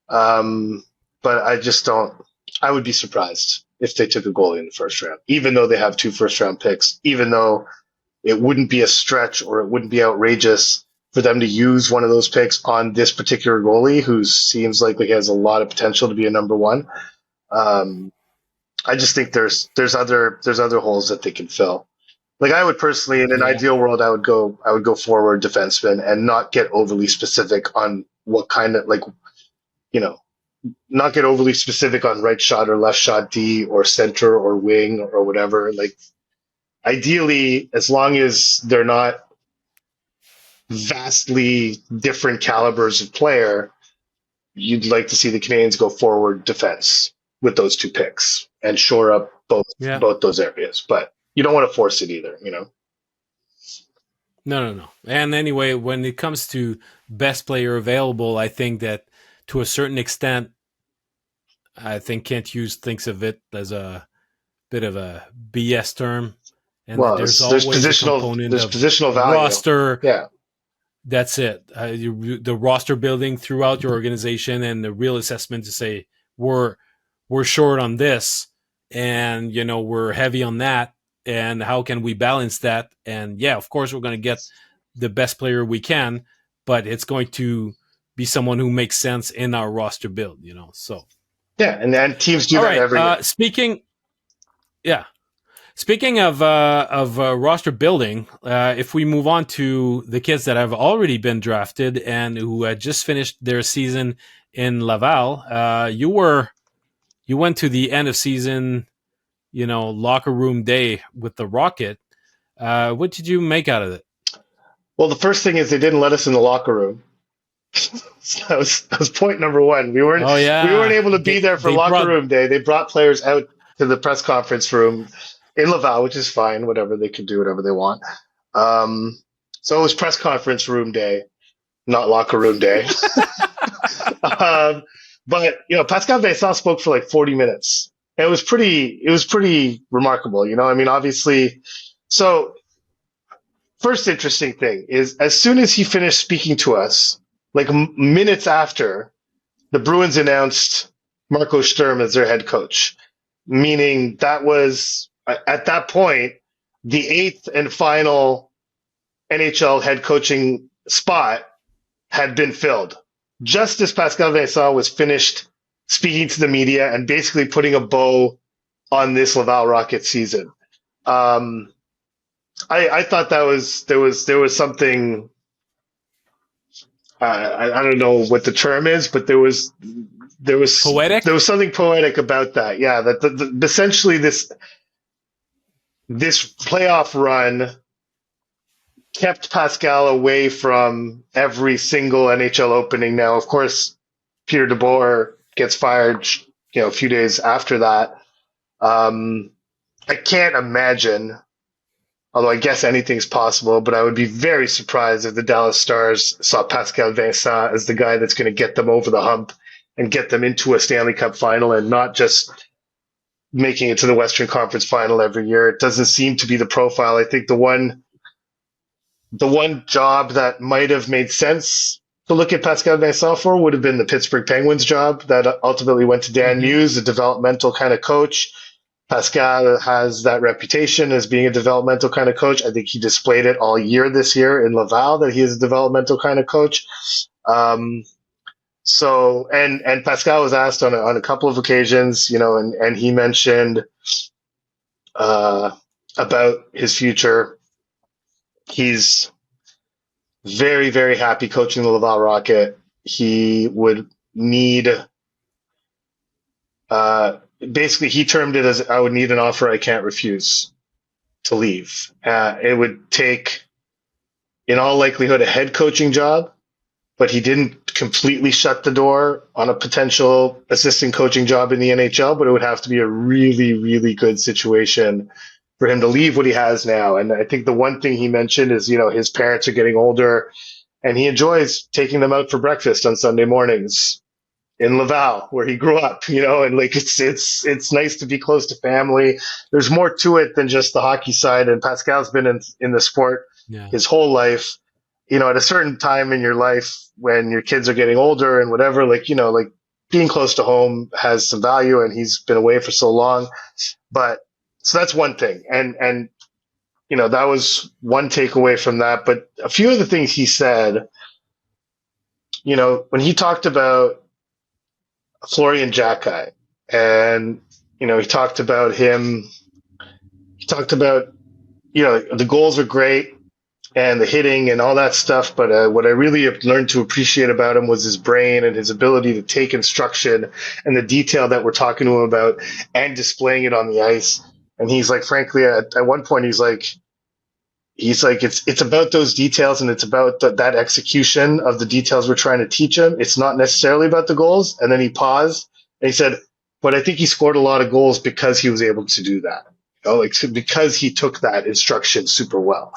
Speaker 2: But I just don't. I would be surprised if they took a goalie in the first round, even though they have 2 first round picks, even though it wouldn't be a stretch or it wouldn't be outrageous for them to use one of those picks on this particular goalie who seems like he has a lot of potential to be a number one. I just think there's other holes that they can fill. Like I would personally, in an ideal world, I would go forward defenseman and not get overly specific on what kind of not get overly specific on right shot or left shot D or center or wing or whatever. Like ideally, as long as they're not vastly different calibers of player, you'd like to see the Canadiens go forward defense with those two picks and shore up both those areas. But you don't want to force it either,
Speaker 1: No. And anyway, when it comes to best player available, I think that to a certain extent, I think Kent Hughes thinks of it as a bit of a BS term. And there's always a component of positional value. Roster.
Speaker 2: Yeah.
Speaker 1: That's it. The roster building throughout your organization and the real assessment to say we're short on this and, we're heavy on that. And how can we balance that? And of course, we're going to get the best player we can, but it's going to be someone who makes sense in our roster build, So
Speaker 2: and teams do that every year.
Speaker 1: Speaking of roster building, if we move on to the kids that have already been drafted and who had just finished their season in Laval, you went to the end of season, locker room day with the Rocket. What did you make out of it?
Speaker 2: Well, the first thing is they didn't let us in the locker room. So that was point number one. We weren't able to be there for locker room day. They brought players out to the press conference room in Laval, which is fine. Whatever, they can do whatever they want. So it was press conference room day, not locker room day. But Pascal Vincent spoke for like 40 minutes. It was pretty remarkable, obviously. So first interesting thing is as soon as he finished speaking to us, like minutes after, the Bruins announced Marco Sturm as their head coach, meaning that was at that point the 8th and final NHL head coaching spot had been filled. Just as Pascal Vincent was finished speaking to the media and basically putting a bow on this Laval Rocket season. I thought there was something, I don't know what the term is, but there was
Speaker 1: poetic.
Speaker 2: There was something poetic about that. Yeah. That essentially this playoff run kept Pascal away from every single NHL opening. Now, of course, Peter DeBoer gets fired, a few days after that. I can't imagine, although I guess anything's possible, but I would be very surprised if the Dallas Stars saw Pascal Vincent as the guy that's going to get them over the hump and get them into a Stanley Cup final and not just making it to the Western Conference final every year. It doesn't seem to be the profile. I think the one job that might have made sense to look at Pascal Vincent for would have been the Pittsburgh Penguins job that ultimately went to Dan Muse, a developmental kind of coach. Pascal has that reputation as being a developmental kind of coach. I think he displayed it all year this year in Laval that he is a developmental kind of coach. So Pascal was asked on a couple of occasions, and he mentioned about his future. He's very, very happy coaching the Laval Rocket. He would need, basically he termed it as, I would need an offer I can't refuse to leave. It would take, in all likelihood, a head coaching job, but he didn't completely shut the door on a potential assistant coaching job in the NHL, but it would have to be a really, really good situation for him to leave what he has now. And I think the one thing he mentioned is, his parents are getting older and he enjoys taking them out for breakfast on Sunday mornings in Laval, where he grew up, and like, it's nice to be close to family. There's more to it than just the hockey side. And Pascal's been in the sport his whole life. At a certain time in your life when your kids are getting older and whatever, like being close to home has some value, and he's been away for so long. But so that's one thing. And that was one takeaway from that. But a few of the things he said, when he talked about Florian Jacki, and he talked about the goals were great and the hitting and all that stuff. But what I really have learned to appreciate about him was his brain and his ability to take instruction and the detail that we're talking to him about and displaying it on the ice. And he's like, frankly, at one point, he's like, it's about those details, and it's about that execution of the details we're trying to teach him. It's not necessarily about the goals. And then he paused and he said, but I think he scored a lot of goals because he was able to do that, because he took that instruction super well.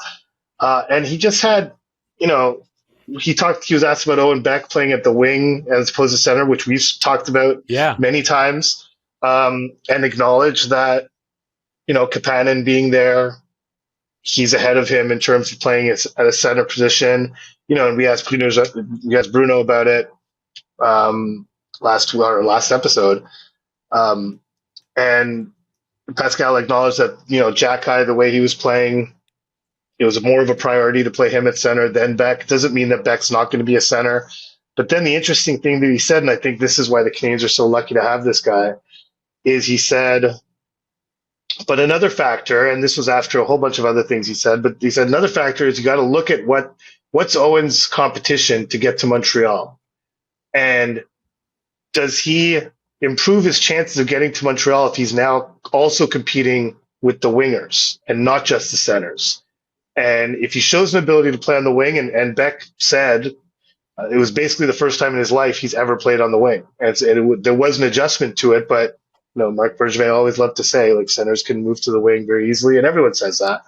Speaker 2: And he just had, he was asked about Owen Beck playing at the wing as opposed to center, which we've talked about many times, and acknowledged that, Kapanen being there, he's ahead of him in terms of playing at a center position. And we asked Bruno about it last episode. And Pascal acknowledged that, Jacki, the way he was playing, it was more of a priority to play him at center than Beck. Doesn't mean that Beck's not going to be a center. But then the interesting thing that he said, and I think this is why the Canadiens are so lucky to have this guy, is he said, but another factor, and this was after a whole bunch of other things he said, but he said another factor is you got to look at what's Owen's competition to get to Montreal. And does he improve his chances of getting to Montreal if he's now also competing with the wingers and not just the centers? And if he shows an ability to play on the wing, and Beck said it was basically the first time in his life he's ever played on the wing. And there was an adjustment to it, but Marc Bergevin always loved to say, like, centers can move to the wing very easily, and everyone says that.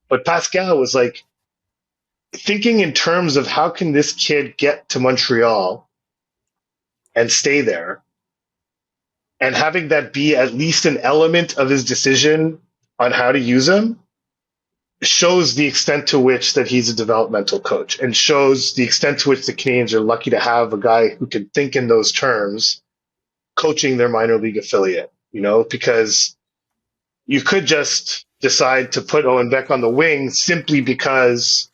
Speaker 2: But Pascal was like thinking in terms of how can this kid get to Montreal and stay there, and having that be at least an element of his decision on how to use him shows the extent to which that he's a developmental coach, and shows the extent to which the Canadiens are lucky to have a guy who can think in those terms coaching their minor league affiliate, because you could just decide to put Owen Beck on the wing simply because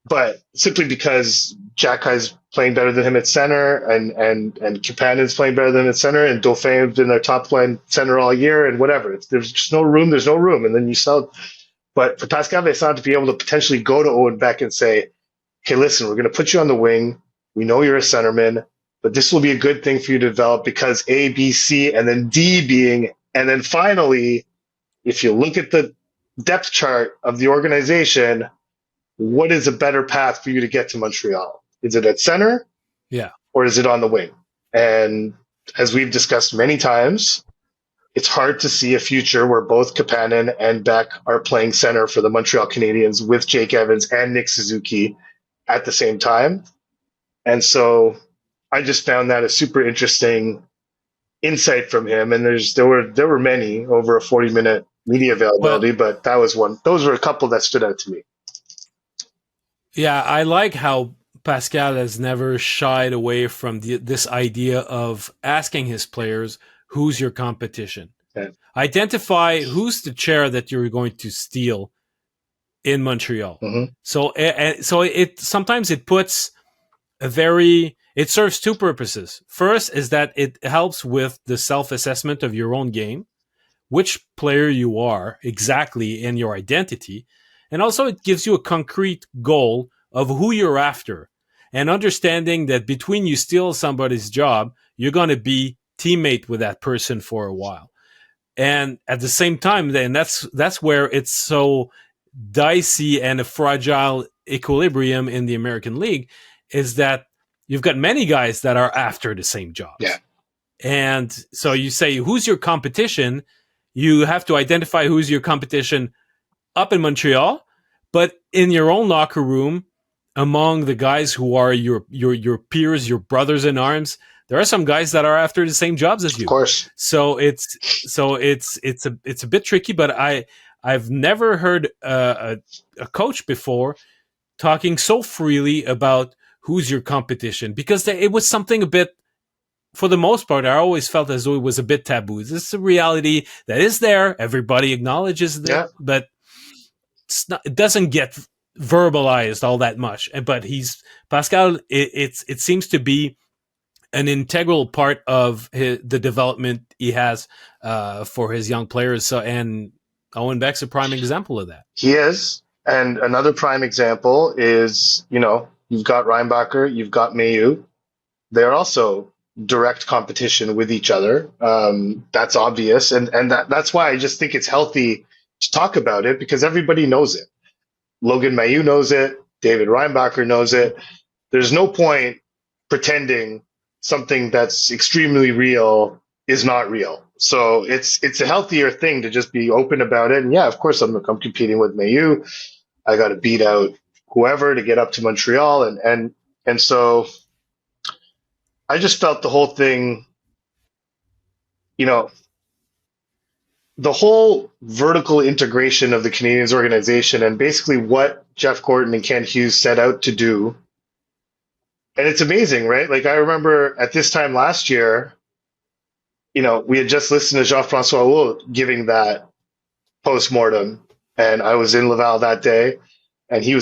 Speaker 2: Jacki's playing better than him at center, and Kapanen's playing better than him at center, and Dauphin's been their top line center all year, and whatever. There's just no room. There's no room. And then you sell. But for Pascal Vincent to be able to potentially go to Owen Beck and say, hey, listen, we're going to put you on the wing. We know you're a centerman, but this will be a good thing for you to develop because A, B, C, and then D being, and then finally, if you look at the depth chart of the organization, what is a better path for you to get to Montreal? Is it at center?
Speaker 1: Yeah.
Speaker 2: Or is it on the wing? And as we've discussed many times, it's hard to see a future where both Kapanen and Beck are playing center for the Montreal Canadiens with Jake Evans and Nick Suzuki at the same time. And so I just found that a super interesting insight from him. And there were many over a 40-minute media availability, but that was one. Those were a couple that stood out to me.
Speaker 1: Yeah, I like how Pascal has never shied away from this idea of asking his players, who's your competition? Okay. Identify who's the chair that you're going to steal in Montreal. Mm-hmm. So it sometimes it puts it serves two purposes. First is that it helps with the self-assessment of your own game, which player you are exactly in your identity. And also it gives you a concrete goal of who you're after, and understanding that between you steal somebody's job, you're going to be teammate with that person for a while. And at the same time, then that's where it's so dicey and a fragile equilibrium in the American League, is that you've got many guys that are after the same jobs.
Speaker 2: Yeah.
Speaker 1: And so you say, who's your competition? You have to identify who's your competition up in Montreal, but in your own locker room, among the guys who are your peers, your brothers in arms, there are some guys that are after the same jobs as you.
Speaker 2: Of course.
Speaker 1: So it's a bit tricky, but I've never heard a coach before talking so freely about who's your competition, because it was something a bit, for the most part, I always felt as though it was a bit taboo. This is a reality that is there. Everybody acknowledges that, but it doesn't get verbalized all that much. But Pascal. It seems to be an integral part of the development he has for his young players. So, and Owen Beck's a prime example of that.
Speaker 2: He is. And another prime example is, you've got Reinbacher, you've got Mayu. They're also direct competition with each other. That's obvious. And that's why I just think it's healthy to talk about it, because everybody knows it. Logan Mayu knows it. David Reinbacher knows it. There's no point pretending something that's extremely real is not real. So it's a healthier thing to just be open about it. And yeah, of course, I'm competing with Mayu. I got to beat out whoever to get up to Montreal, and so I just felt the whole thing, the whole vertical integration of the Canadiens organization and basically what Jeff Gorton and Ken Hughes set out to do. And it's amazing, right? Like, I remember at this time last year, we had just listened to Jean-François Houle giving that post-mortem, and I was in Laval that day, and he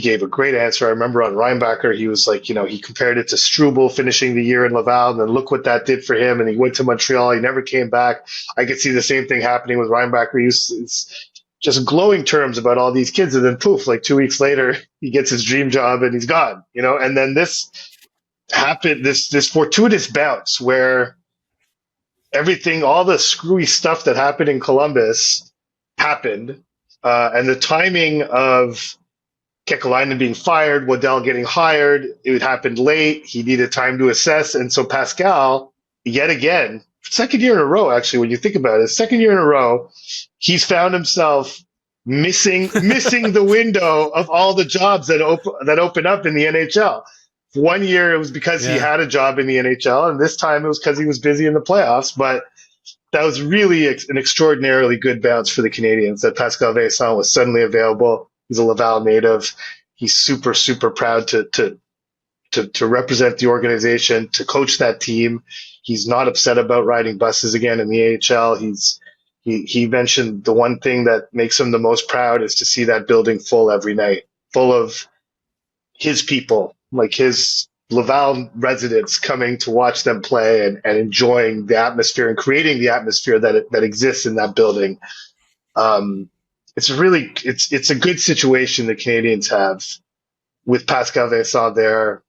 Speaker 2: gave a great answer. I remember on Reinbacher, he was like, he compared it to Struble finishing the year in Laval, and then look what that did for him, and he went to Montreal, he never came back. I could see the same thing happening with Reinbacher. It's just glowing terms about all these kids, and then poof, like 2 weeks later, he gets his dream job and he's gone, and then this happened, this fortuitous bounce where everything, all the screwy stuff that happened in Columbus happened, and the timing of Kekalainen being fired, Waddell getting hired, it happened late. He needed time to assess, and so Pascal, yet again, second year in a row, actually, when you think about it, second year in a row, he's found himself missing the window of all the jobs that open up in the NHL. 1 year it was because he had a job in the NHL, and this time it was because he was busy in the playoffs. But that was really an extraordinarily good bounce for the Canadiens that Pascal Vincent was suddenly available. He's a Laval native. He's super, super proud to represent the organization, to coach that team. He's not upset about riding buses again in the AHL. He mentioned the one thing that makes him the most proud is to see that building full every night, full of his people, like his Laval residents coming to watch them play and enjoying the atmosphere and creating the atmosphere that exists in that building. It's a good situation the Canadiens have with Pascal Vincent there,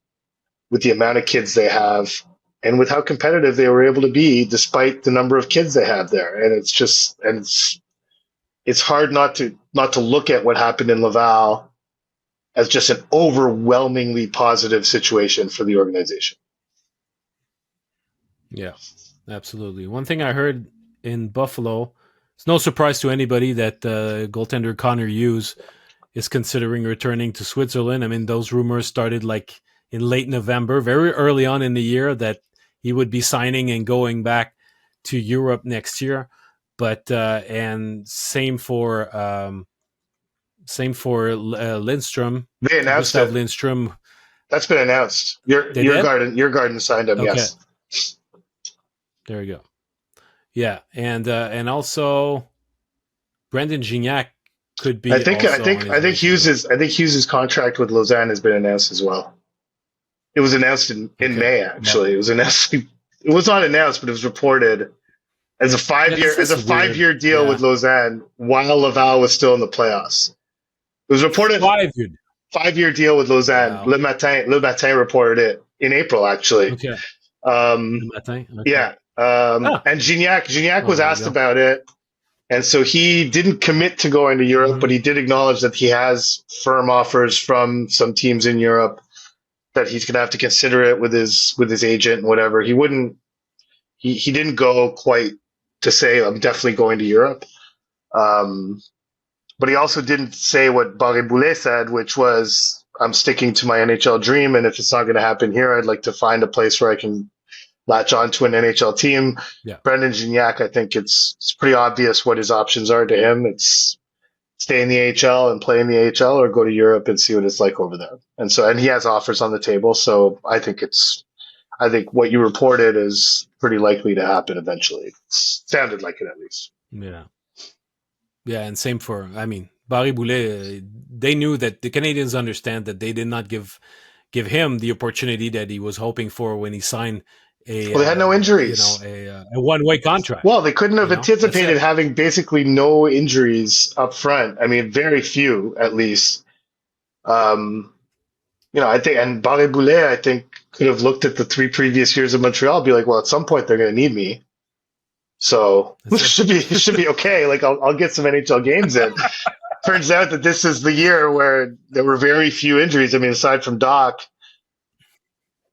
Speaker 2: with the amount of kids they have, and with how competitive they were able to be despite the number of kids they have there. And it's hard not to look at what happened in Laval as just an overwhelmingly positive situation for the organization.
Speaker 1: Yeah, absolutely. One thing I heard in Buffalo, it's no surprise to anybody that goaltender Connor Hughes is considering returning to Switzerland. I mean, those rumors started like in late November, very early on in the year, that he would be signing and going back to Europe next year. But and same for Lindstrom.
Speaker 2: They announced
Speaker 1: Gustav
Speaker 2: it.
Speaker 1: Lindstrom.
Speaker 2: That's been announced. Your garden signed him. Okay. Yes.
Speaker 1: There you go. Yeah, and also Brendan Gignac could be.
Speaker 2: I think Hughes's contract with Lausanne has been announced as well. It was announced in May. Actually, it was announced. It was not announced, but it was reported as a 5-year deal with Lausanne while Laval was still in the playoffs. It was reported 5-year deal with Lausanne. Wow. Le Matin reported it in April, actually.
Speaker 1: Okay.
Speaker 2: Okay. Yeah. And Gignac was asked about it, and so he didn't commit to going to Europe, but he did acknowledge that he has firm offers from some teams in Europe, that he's going to have to consider it with his agent and whatever. He didn't go quite to say, I'm definitely going to Europe. But he also didn't say what Barré Boulet said, which was, I'm sticking to my NHL dream, and if it's not going to happen here, I'd like to find a place where I can latch on to an NHL team.
Speaker 1: Yeah. Brendan
Speaker 2: Gignac, I think it's pretty obvious what his options are to him. It's stay in the AHL and play in the AHL, or go to Europe and see what it's like over there. And he has offers on the table. So I think what you reported is pretty likely to happen eventually. It sounded like it, at least.
Speaker 1: Yeah. Yeah. And same for, Barry Boulet, they knew that the Canadians understand that they did not give him the opportunity that he was hoping for when he signed
Speaker 2: Well, they had no injuries.
Speaker 1: a one-way contract.
Speaker 2: Well, they couldn't have
Speaker 1: That's
Speaker 2: anticipated
Speaker 1: it.
Speaker 2: having basically no injuries up front. I mean, very few at least. Um, I think, and Barre Boulet, I think, could have looked at the 3 previous years of Montreal and be like, well, at some point they're going to need me. So it should be okay. Like, I'll get some NHL games in. Turns out that this is the year where there were very few injuries. I mean, aside from Doc,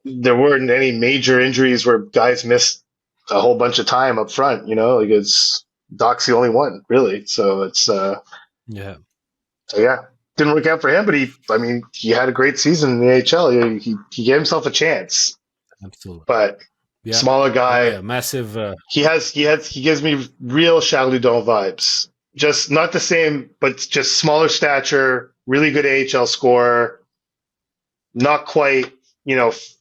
Speaker 2: there weren't any major injuries where guys missed a whole bunch of time up front, like Doc's the only one, really. So it's,
Speaker 1: Yeah.
Speaker 2: so yeah, didn't work out for him, but he had a great season in the AHL. He gave himself a chance,
Speaker 1: Absolutely.
Speaker 2: but
Speaker 1: Yeah.
Speaker 2: smaller guy,
Speaker 1: Massive.
Speaker 2: he gives me real Charles Ludon vibes. Just not the same, but just smaller stature, really good AHL scorer. Not quite,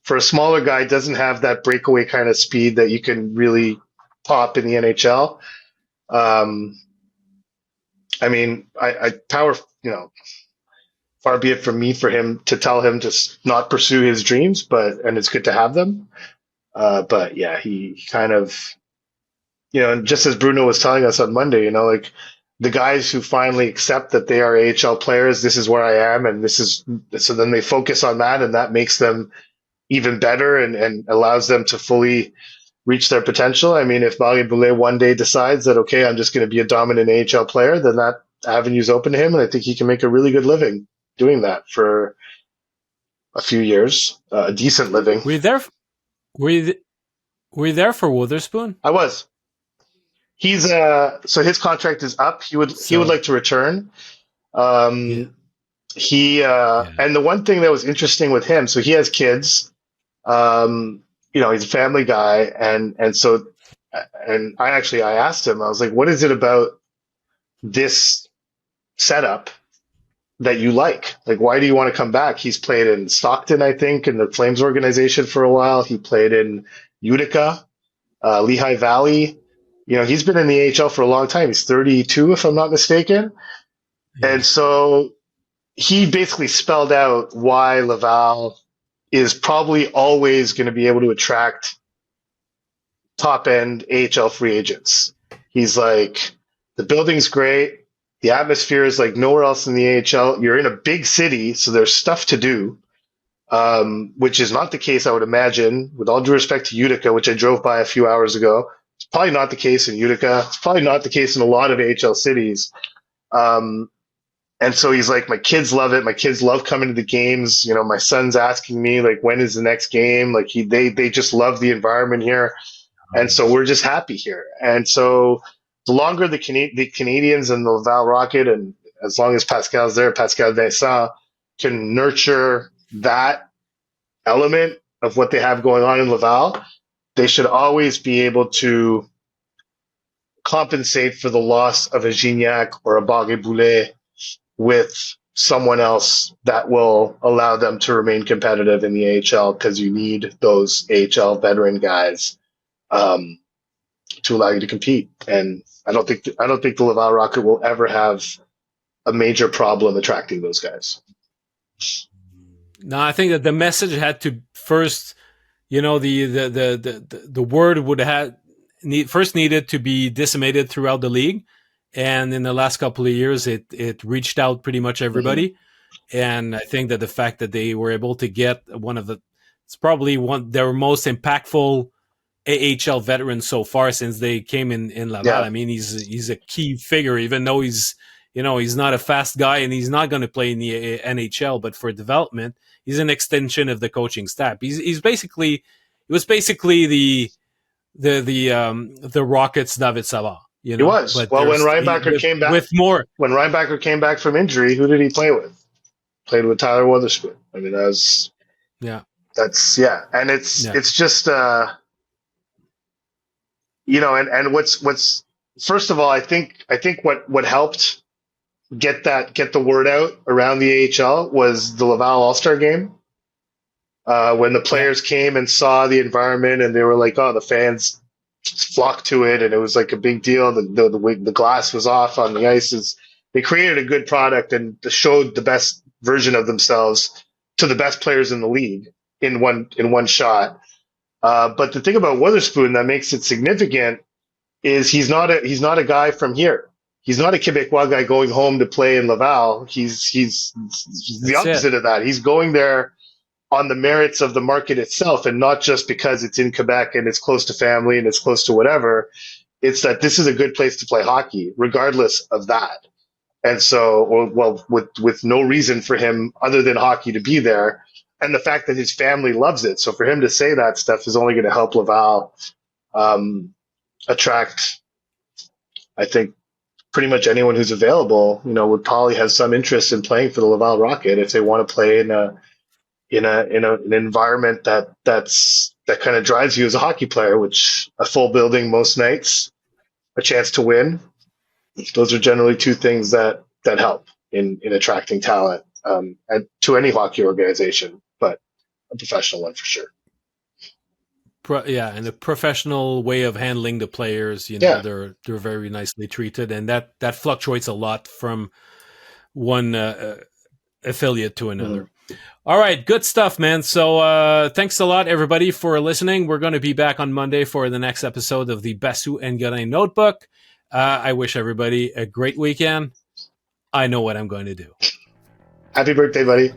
Speaker 2: for a smaller guy, doesn't have that breakaway kind of speed that you can really pop in the NHL. I power, far be it from me for him to tell him to not pursue his dreams, and it's good to have them. But yeah, he kind of, and just as Bruno was telling us on Monday, like the guys who finally accept that they are AHL players, this is where I am, and so then they focus on that, and that makes them even better and allows them to fully reach their potential. I mean, if Barry Boulet one day decides that, okay, I'm just going to be a dominant AHL player, then that avenue's open to him, and I think he can make a really good living doing that for a few years, a decent living.
Speaker 1: Were you there for Witherspoon?
Speaker 2: I was. He's so his contract is up. He would like to return. And the one thing that was interesting with him, so he has kids. He's a family guy, and I asked him, I was like, what is it about this setup that you like? Like, why do you want to come back? He's played in Stockton, I think, in the Flames organization for a while. He played in Utica, Lehigh Valley. He's been in the AHL for a long time. He's 32, if I'm not mistaken. Yeah. And so he basically spelled out why Laval is probably always going to be able to attract top-end AHL free agents. He's like, the building's great. The atmosphere is like nowhere else in the AHL. You're in a big city, so there's stuff to do, which is not the case, I would imagine, with all due respect to Utica, which I drove by a few hours ago. It's probably not the case in Utica. It's probably not the case in a lot of AHL cities. And so he's like, my kids love it. My kids love coming to the games. My son's asking me, like, when is the next game? Like, they just love the environment here. And so we're just happy here. And so the longer the Canadiens and the Laval Rocket, and as long as Pascal's there, Pascal Vincent, can nurture that element of what they have going on in Laval, they should always be able to compensate for the loss of a Gignac or a Barre Boulet with someone else that will allow them to remain competitive in the AHL, because you need those AHL veteran guys to allow you to compete. And I don't think the Laval Rocket will ever have a major problem attracting those guys.
Speaker 1: No, I think that the message had to first, the word would have first needed to be disseminated throughout the league, and in the last couple of years, it reached out pretty much everybody. Mm-hmm. And I think that the fact that they were able to get it's probably their most impactful AHL veteran so far since they came in Laval. Yeah. I mean, he's a key figure, even though he's not a fast guy and he's not going to play in the NHL, but for development, he's an extension of the coaching staff. He was basically the Rockets' David Savard.
Speaker 2: He was. But when Reinbacher came back from injury, who did he play with? Played with Tyler Witherspoon. I mean, and it's just and what's first of all, I think what helped get the word out around the AHL was the Laval All-Star game. When the players came and saw the environment, and they were like, oh, the fans flocked to it, and it was like a big deal. The glass was off on the ice. They created a good product and showed the best version of themselves to the best players in the league in one shot. But the thing about Witherspoon that makes it significant is he's not a guy from here. He's not a Quebecois guy going home to play in Laval. He's the opposite of that. He's going there on the merits of the market itself, and not just because it's in Quebec and it's close to family and it's close to whatever. It's that this is a good place to play hockey, regardless of that. And so, well, with no reason for him other than hockey to be there, and the fact that his family loves it. So for him to say that stuff is only going to help Laval attract, I think, pretty much anyone who's available. Would probably have some interest in playing for the Laval Rocket if they want to play in an environment that kind of drives you as a hockey player, which a full building most nights, a chance to win. Those are generally two things that help in attracting talent and to any hockey organization, but a professional one for sure.
Speaker 1: And the professional way of handling the players, they're very nicely treated, and that fluctuates a lot from one affiliate to another. Mm-hmm. All right, good stuff, man. So thanks a lot, everybody, for listening. We're going to be back on Monday for the next episode of the BasuandGodin Notebook. I wish everybody a great weekend. I know what I'm going to do.
Speaker 2: Happy birthday, buddy.